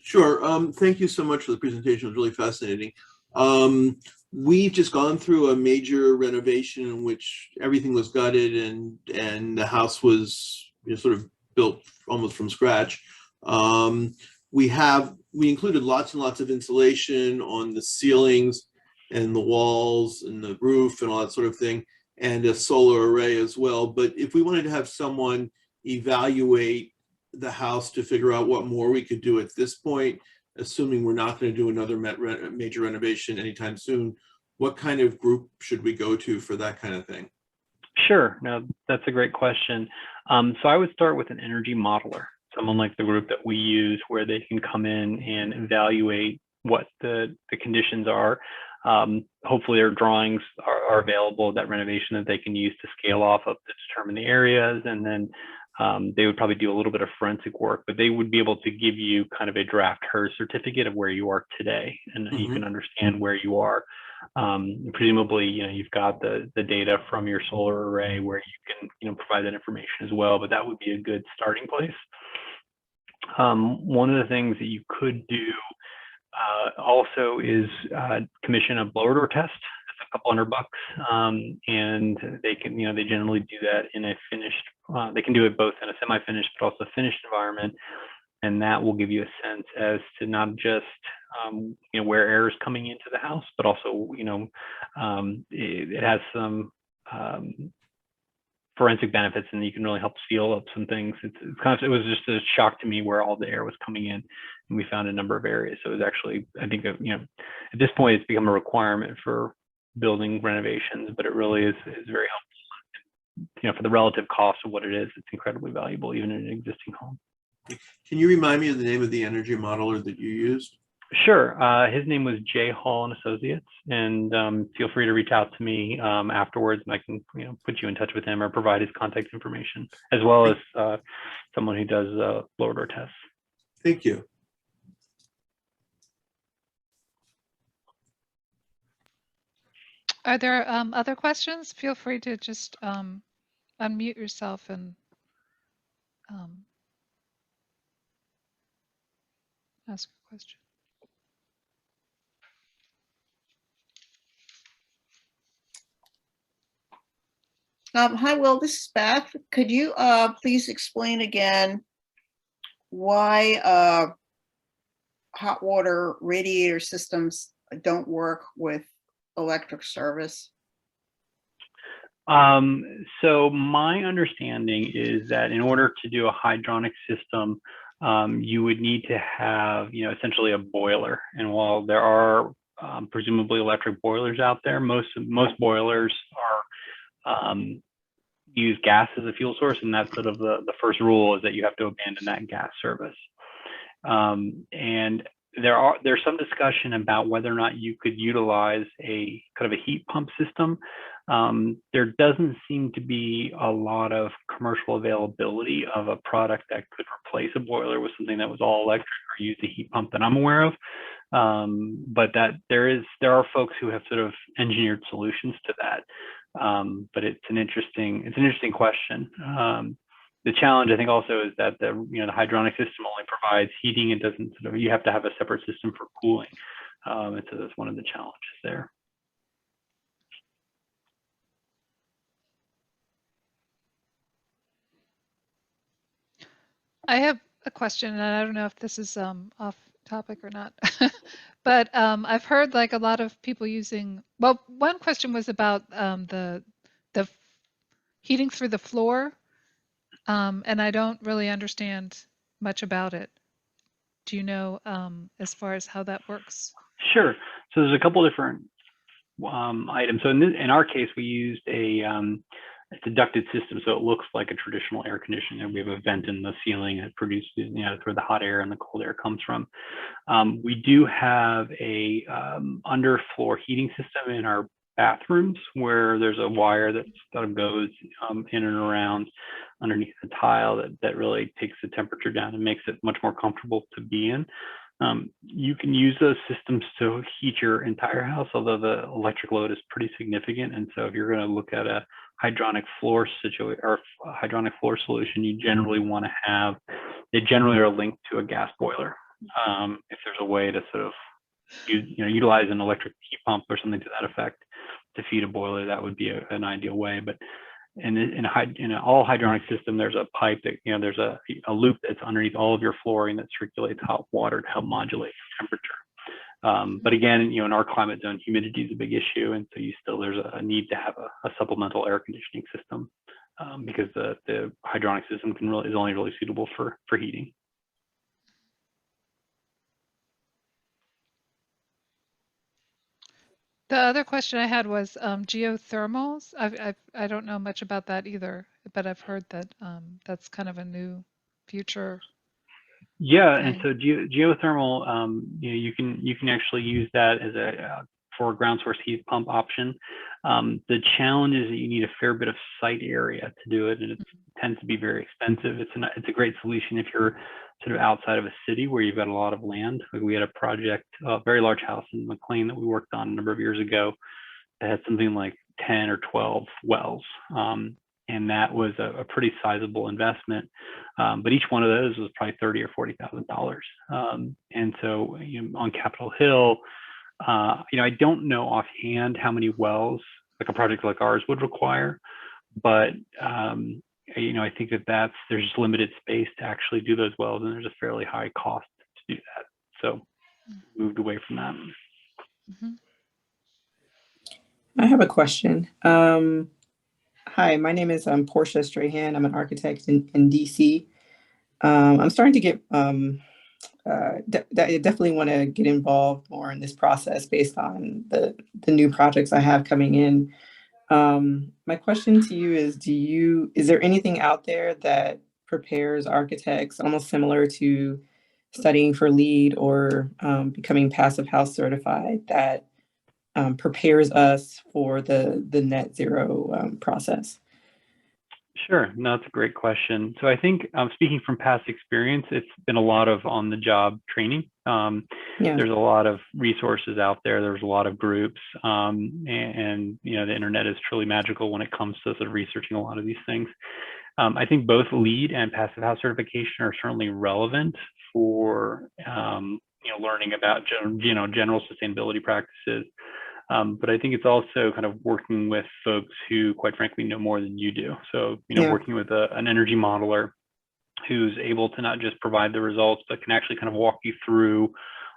Sure. Thank you so much for the presentation. It was really fascinating. We've just gone through a major renovation in which everything was gutted and the house was sort of built almost from scratch. We included lots and lots of insulation on the ceilings and the walls and the roof and all that sort of thing, and a solar array as well. But if we wanted to have someone evaluate the house to figure out what more we could do at this point, assuming we're not going to do another major renovation anytime soon, what kind of group should we go to for that kind of thing? Sure. No, that's a great question. So I would start with an energy modeler, someone like the group that we use, where they can come in and evaluate what the conditions are. Hopefully their drawings are available at that renovation that they can use to scale off of to determine the areas. And then they would probably do a little bit of forensic work, but they would be able to give you kind of a draft HERS certificate of where you are today, and you can understand where you are. Presumably, you've got the data from your solar array where you can, provide that information as well, but that would be a good starting place. One of the things that you could do also is commission a blower door test. It's a couple $100, and they can, they generally do that in a finished. They can do it both in a semi-finished but also finished environment, and that will give you a sense as to not just where air is coming into the house, but also it has some forensic benefits, and you can really help seal up some things. It was just a shock to me where all the air was coming in, and we found a number of areas. So it was actually, I think, at this point, it's become a requirement for building renovations, but it really is very helpful. For the relative cost of what it is, it's incredibly valuable, even in an existing home. Can you remind me of the name of the energy modeler that you used? Sure. His name was Jay Hall and Associates, and feel free to reach out to me afterwards, and I can put you in touch with him or provide his contact information, as well as someone who does blower door tests. Thank you. Are there other questions? Feel free to just unmute yourself and ask a question. Hi, Will, this is Beth. Could you please explain again why hot water radiator systems don't work with electric service? So my understanding is that in order to do a hydronic system, you would need to have, essentially a boiler. And while there are presumably electric boilers out there, most boilers are use gas as a fuel source, and that's sort of the first rule, is that you have to abandon that gas service. And there's some discussion about whether or not you could utilize a kind of a heat pump system. There doesn't seem to be a lot of commercial availability of a product that could replace a boiler with something that was all electric or use a heat pump that I'm aware of. But that there are folks who have sort of engineered solutions to that. But it's an interesting question. The challenge, I think, also is that the hydronic system only provides heating. It doesn't you have to have a separate system for cooling. And so that's one of the challenges there. I have a question, and I don't know if this is off topic or not, but I've heard like a lot of people using, well, one question was about the heating through the floor, and I don't really understand much about it. Do you know as far as how that works? Sure. So there's a couple different items. So in our case, we used it's a ducted system, so it looks like a traditional air conditioner. We have a vent in the ceiling that produces, where the hot air and the cold air comes from. We do have a underfloor heating system in our bathrooms, where there's a wire that sort of goes in and around underneath the tile that really takes the temperature down and makes it much more comfortable to be in. You can use those systems to heat your entire house, although the electric load is pretty significant. And so if you're going to look at a hydronic floor situation or a hydronic floor solution, you generally want to have, they generally are linked to a gas boiler. If there's a way to sort of utilize an electric heat pump or something to that effect to feed a boiler, that would be an ideal way. But in an all hydronic system, there's a pipe that, there's a loop that's underneath all of your flooring that circulates hot water to help modulate temperature. But again, in our climate zone, humidity is a big issue. And so there's a need to have a supplemental air conditioning system because the hydronic system is only really suitable for heating. The other question I had was geothermals. I don't know much about that either, but I've heard that that's kind of a new future. Yeah, and so geothermal, you can actually use that as for a ground source heat pump option. The challenge is that you need a fair bit of site area to do it, and it tends to be very expensive. It's a great solution if you're sort of outside of a city where you've got a lot of land. Like we had a project, a very large house in McLean that we worked on a number of years ago that had something like 10 or 12 wells. And that was a pretty sizable investment. But each one of those was probably $30,000 or $40,000. And so on Capitol Hill, I don't know offhand how many wells like a project like ours would require, but I think that there's just limited space to actually do those wells, and there's a fairly high cost to do that. So moved away from that. Mm-hmm. I have a question. Hi, my name is Portia Strahan. I'm an architect in DC. I'm starting to get, I definitely want to get involved more in this process based on the new projects I have coming in. My question to you is there anything out there that prepares architects almost similar to studying for LEED or becoming Passive House certified that prepares us for the net zero process? Sure, no, that's a great question. So I think speaking from past experience, it's been a lot of on-the-job training. There's a lot of resources out there. There's a lot of groups, and the internet is truly magical when it comes to sort of researching a lot of these things. I think both LEED and Passive House certification are certainly relevant for learning about general sustainability practices. But I think it's also kind of working with folks who, quite frankly, know more than you do. So, working with an energy modeler who's able to not just provide the results, but can actually kind of walk you through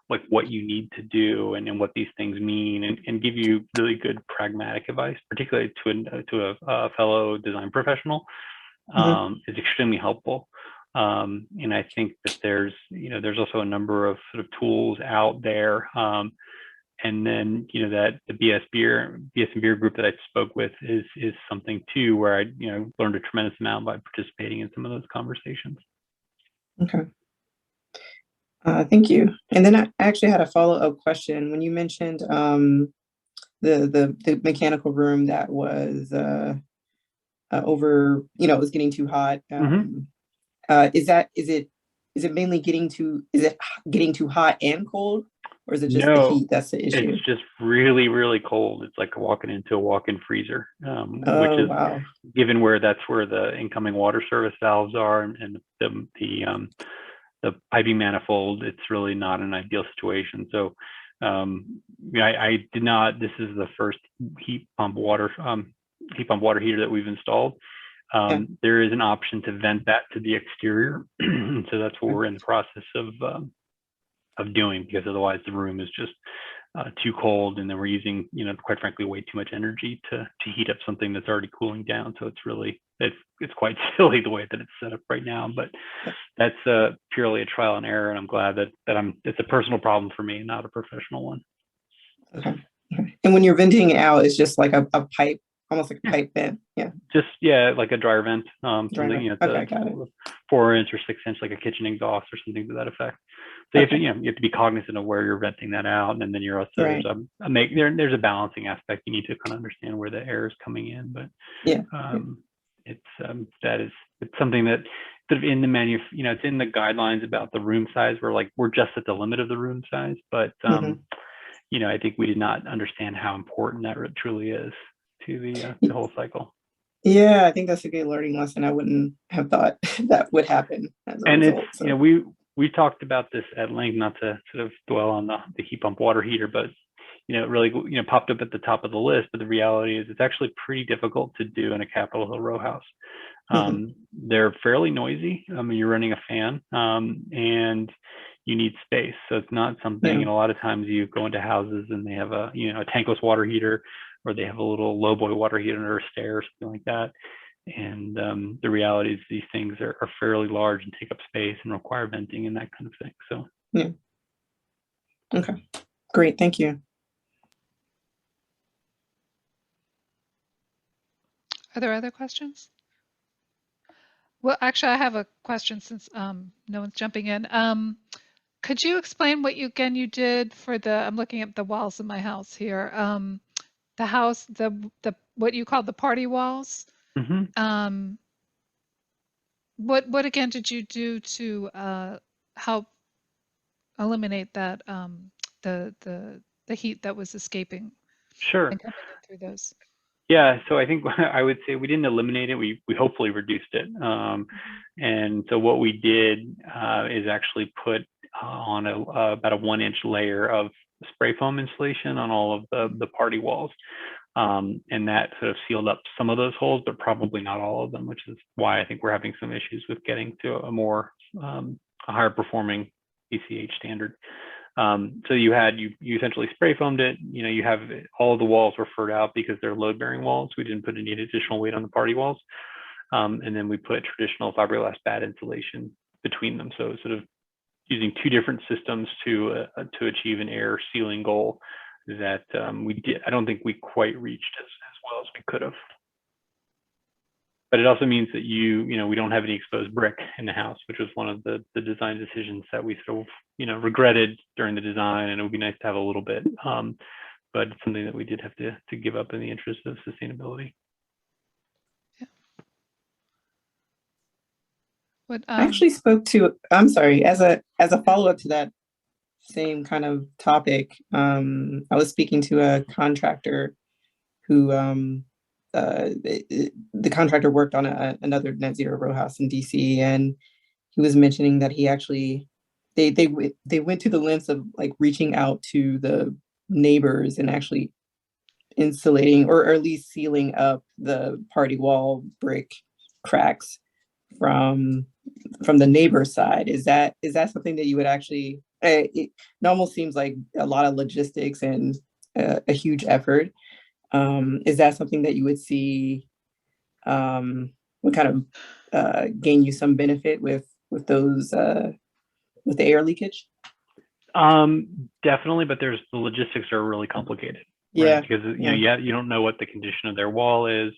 like what you need to do and what these things mean, and give you really good pragmatic advice, particularly to a fellow design professional, is extremely helpful. And I think that there's also a number of sort of tools out there. And then, that the BS and Beer group that I spoke with is something too, where I, learned a tremendous amount by participating in some of those conversations. Okay. Thank you. And then I actually had a follow-up question. When you mentioned the mechanical room that was over, it was getting too hot. Is it mainly getting too hot and cold? Or is it just the heat that's the issue? It's just really, really cold. It's like walking into a walk-in freezer, which is, wow. Given that's where the incoming water service valves are and the piping manifold, it's really not an ideal situation. So I did not. This is the first heat pump water heater that we've installed. There is an option to vent that to the exterior, so that's what we're in the process of doing, because otherwise the room is just too cold, and then we're using, quite frankly, way too much energy to heat up something that's already cooling down. So it's quite silly the way that it's set up right now, but that's purely a trial and error, and I'm glad that it's a personal problem for me, not a professional one. Okay. And when you're venting it out, it's just like a pipe, almost like a pipe vent. Just like a dryer vent, something, okay, got it. 4-inch or 6-inch, like a kitchen exhaust or something to that effect. So you have to be cognizant of where you're venting that out, and then you're also there's a balancing aspect. You need to kind of understand where the air is coming in, but it's something that sort of in the it's in the guidelines about the room size. We're just at the limit of the room size, but I think we did not understand how important that truly is to the whole cycle. Yeah, I think that's a good learning lesson. I wouldn't have thought that would happen as a result. It's, we talked about this at length, not to sort of dwell on the heat pump water heater, but it really popped up at the top of the list. But the reality is it's actually pretty difficult to do in a Capitol Hill row house. They're fairly noisy. You're running a fan, and you need space. So it's not something, a lot of times you go into houses and they have a tankless water heater, or they have a little low boy water heater under a stair or something like that. And the reality is these things are fairly large and take up space and require venting and that kind of thing. So okay, great, thank you. Are there other questions? Well, actually, I have a question since no one's jumping in. Could you explain what you did for I'm looking at the walls of my house here. The house, the what you call the party walls. What again did you do to help eliminate that the heat that was escaping? Sure. And coming in through those. Yeah, so I think I would say we didn't eliminate it. We hopefully reduced it. And so what we did is actually put on about a 1-inch layer of spray foam insulation on all of the party walls. And that sort of sealed up some of those holes, but probably not all of them, which is why I think we're having some issues with getting to a higher performing ECH standard. So you essentially spray foamed it. You have all of the walls were furred out because they're load bearing walls. We didn't put any additional weight on the party walls. And then we put traditional fiberglass bat insulation between them. So sort of using two different systems to achieve an air sealing goal that I don't think we quite reached as well as we could have. But it also means that we don't have any exposed brick in the house, which was one of the design decisions that we sort of, regretted during the design, and it would be nice to have a little bit, but it's something that we did have to give up in the interest of sustainability. Yeah. What, I actually spoke to, I'm sorry, as a follow-up to that same kind of topic, I was speaking to a contractor who, the contractor worked on another net zero row house in DC, and he was mentioning that he actually they went to the lengths of like reaching out to the neighbors and actually insulating or at least sealing up the party wall brick cracks from the neighbor side. Is that something that you would actually? It almost seems like a lot of logistics and a huge effort. Is that something that you would see would kind of gain you some benefit with those with the air leakage? Definitely, but the logistics are really complicated. Yeah, right? Because you don't know what the condition of their wall is.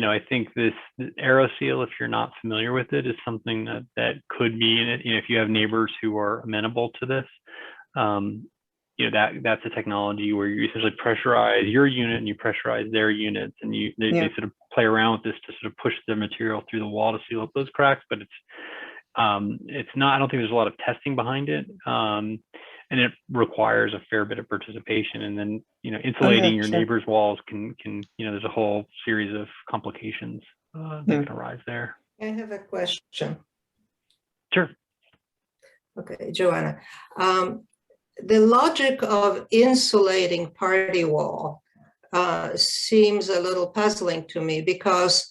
I think this AeroSeal, if you're not familiar with it, is something that could be in it. If you have neighbors who are amenable to this, that's a technology where you essentially pressurize your unit and you pressurize their units, and they sort of play around with this to sort of push the material through the wall to seal up those cracks. But it's not. I don't think there's a lot of testing behind it, and it requires a fair bit of participation. And then insulating your neighbor's walls can there's a whole series of complications that can arise there. I have a question. Sure. Okay, Joanna. The logic of insulating party wall seems a little puzzling to me, because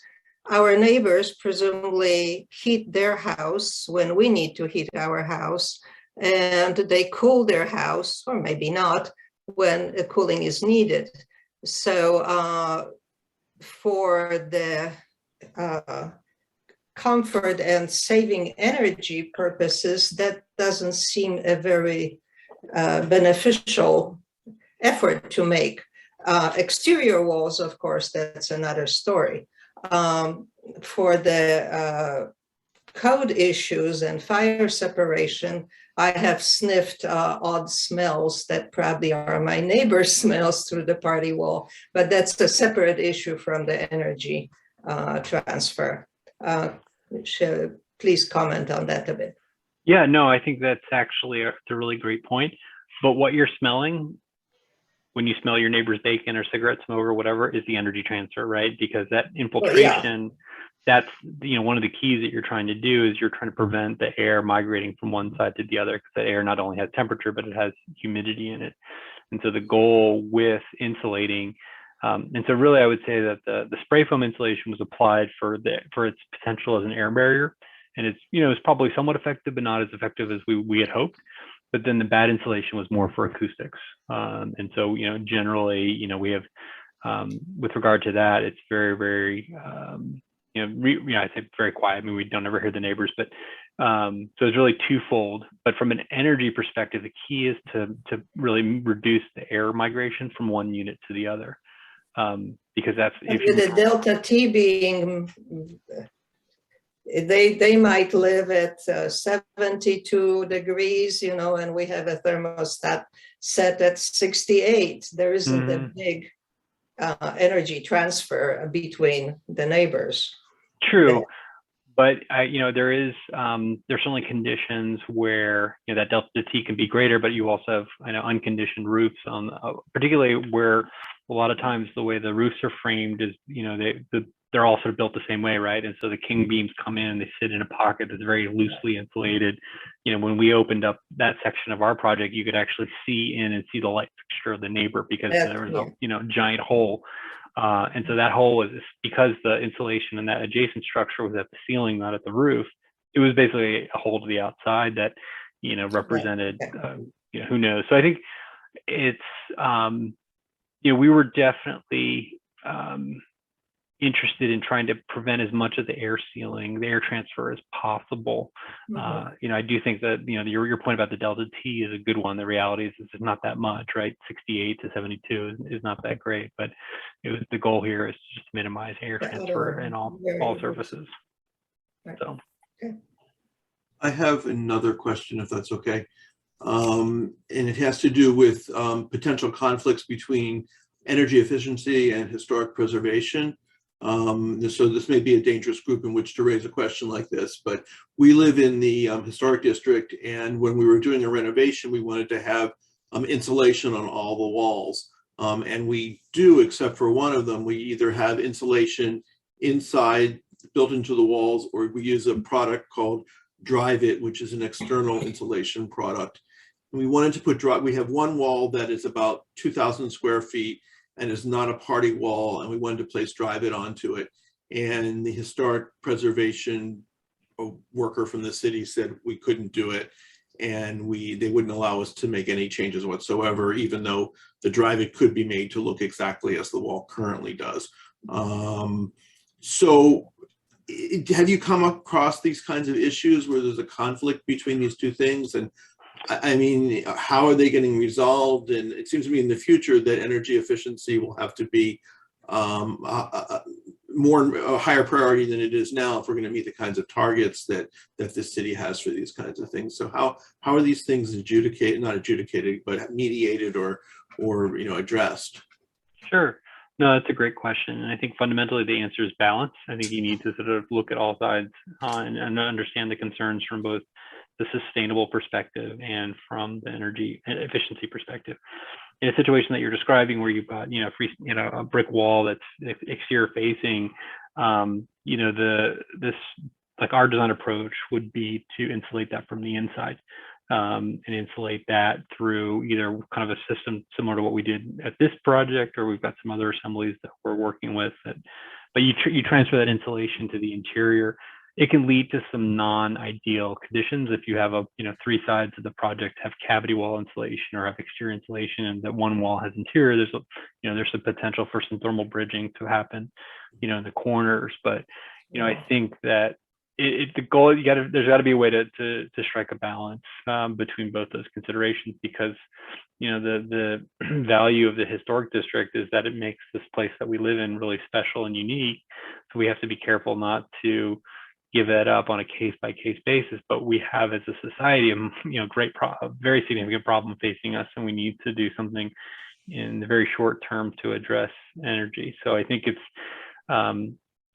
our neighbors presumably heat their house when we need to heat our house, and they cool their house, or maybe not, when cooling is needed. So for the comfort and saving energy purposes, that doesn't seem a very beneficial effort to make. Exterior walls, of course, that's another story. For the code issues and fire separation, I have sniffed odd smells that probably are my neighbor's smells through the party wall, but that's a separate issue from the energy transfer. Please comment on that a bit. Yeah, no, I think that's actually a really great point. But what you're smelling when you smell your neighbor's bacon or cigarette smoke or whatever is the energy transfer, right? Because that infiltration, that's one of the keys that you're trying to do is you're trying to prevent the air migrating from one side to the other, because the air not only has temperature, but it has humidity in it. And so the goal with insulating, and so really I would say that the spray foam insulation was applied for its potential as an air barrier. And it's probably somewhat effective, but not as effective as we had hoped. But then the bad insulation was more for acoustics. And so, generally, we have, with regard to that, it's very, very, I say very quiet. I mean, we don't ever hear the neighbors, but so it's really twofold. But from an energy perspective, the key is to really reduce the air migration from one unit to the other, because that's with the delta T being. They might live at 72 degrees, and we have a thermostat set at 68. There isn't a big energy transfer between the neighbors. True, but there's certainly conditions where that delta T can be greater, but you also have unconditioned roofs on, particularly where a lot of times the way the roofs are framed is they're all sort of built the same way, right? And so the king beams come in, they sit in a pocket that's very loosely insulated. When we opened up that section of our project, you could actually see in and see the light fixture of the neighbor, because there was a giant hole. And so that hole was, because the insulation and that adjacent structure was at the ceiling, not at the roof. It was basically a hole to the outside that, represented, who knows? So I think it's, we were definitely, interested in trying to prevent as much of the air transfer as possible. I do think that your point about the delta T is a good one. The reality is it's not that much, right? 68 to 72 is not that great, but the goal here is just to minimize air transfer in all surfaces. Right. So, I have another question, if that's okay, and it has to do with potential conflicts between energy efficiency and historic preservation. So this may be a dangerous group in which to raise a question like this, but we live in the historic district, and when we were doing a renovation, we wanted to have insulation on all the walls. And we do, except for one of them, we either have insulation inside built into the walls, or we use a product called Drive It, which is an external insulation product. And we wanted to put we have one wall that is about 2,000 square feet and is not a party wall, and we wanted to place Drive It onto it. And the historic preservation worker from the city said we couldn't do it, and they wouldn't allow us to make any changes whatsoever, even though the Drive It could be made to look exactly as the wall currently does. So have you come across these kinds of issues where there's a conflict between these two things? And I mean, how are they getting resolved? And it seems to me in the future that energy efficiency will have to be a higher priority than it is now if we're going to meet the kinds of targets that the city has for these kinds of things. So how are these things not adjudicated, but mediated or addressed? Sure. No, that's a great question. And I think fundamentally the answer is balance. I think you need to sort of look at all sides and understand the concerns from both the sustainable perspective and from the energy efficiency perspective. In a situation that you're describing where you've got, a brick wall that's exterior facing, like our design approach would be to insulate that from the inside. And insulate that through either kind of a system similar to what we did at this project, or we've got some other assemblies that we're working with. But you transfer that insulation to the interior. It can lead to some non-ideal conditions if you have three sides of the project have cavity wall insulation or have exterior insulation, and that one wall has interior. There's some potential for some thermal bridging to happen, in the corners. But I think that the goal, there's got to be a way to strike a balance between both those considerations, because the value of the historic district is that it makes this place that we live in really special and unique. So we have to be careful not to give that up on a case-by-case basis. But we have, as a society, a very significant problem facing us, and we need to do something in the very short term to address energy. So I think it's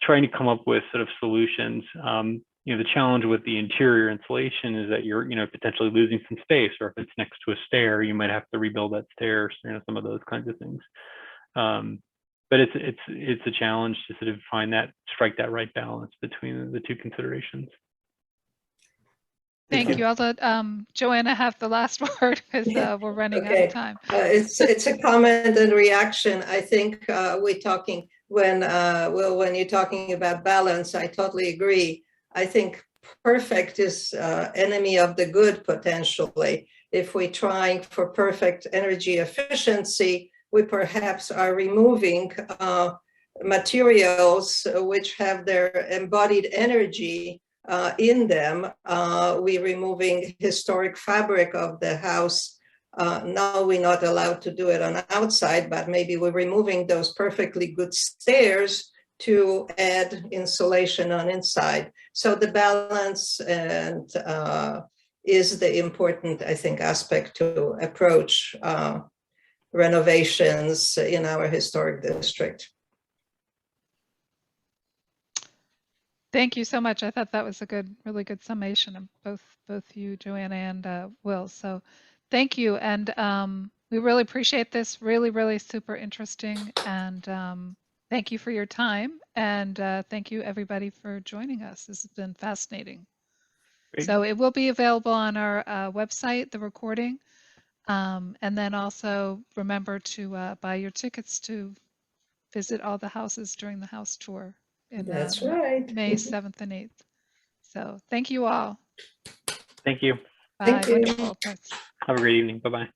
trying to come up with sort of solutions. The challenge with the interior insulation is that you're, potentially losing some space, or if it's next to a stair, you might have to rebuild that stair, some of those kinds of things. But it's a challenge to sort of strike that right balance between the two considerations. Thank you. I'll let Joanna have the last word because we're running out of time. It's a comment and reaction. I think we're talking when you're talking about balance, I totally agree. I think perfect is enemy of the good potentially. If we're trying for perfect energy efficiency, we perhaps are removing materials which have their embodied energy in them. We're removing historic fabric of the house. Now we're not allowed to do it on the outside, but maybe we're removing those perfectly good stairs to add insulation on inside. So the balance and is the important, I think, aspect to approach renovations in our historic district. Thank you so much. I thought that was a really good summation of both you, Joanna, and Will. So thank you. And we really appreciate this. Really super interesting. And thank you for your time. And thank you, everybody, for joining us. This has been fascinating. Great. So it will be available on our website, the recording. And then also remember to buy your tickets to visit all the houses during the house tour. That's right. May 7th and 8th. So thank you all. Thank you. Bye. Thank you. Wonderful. Have a great evening. Bye-bye.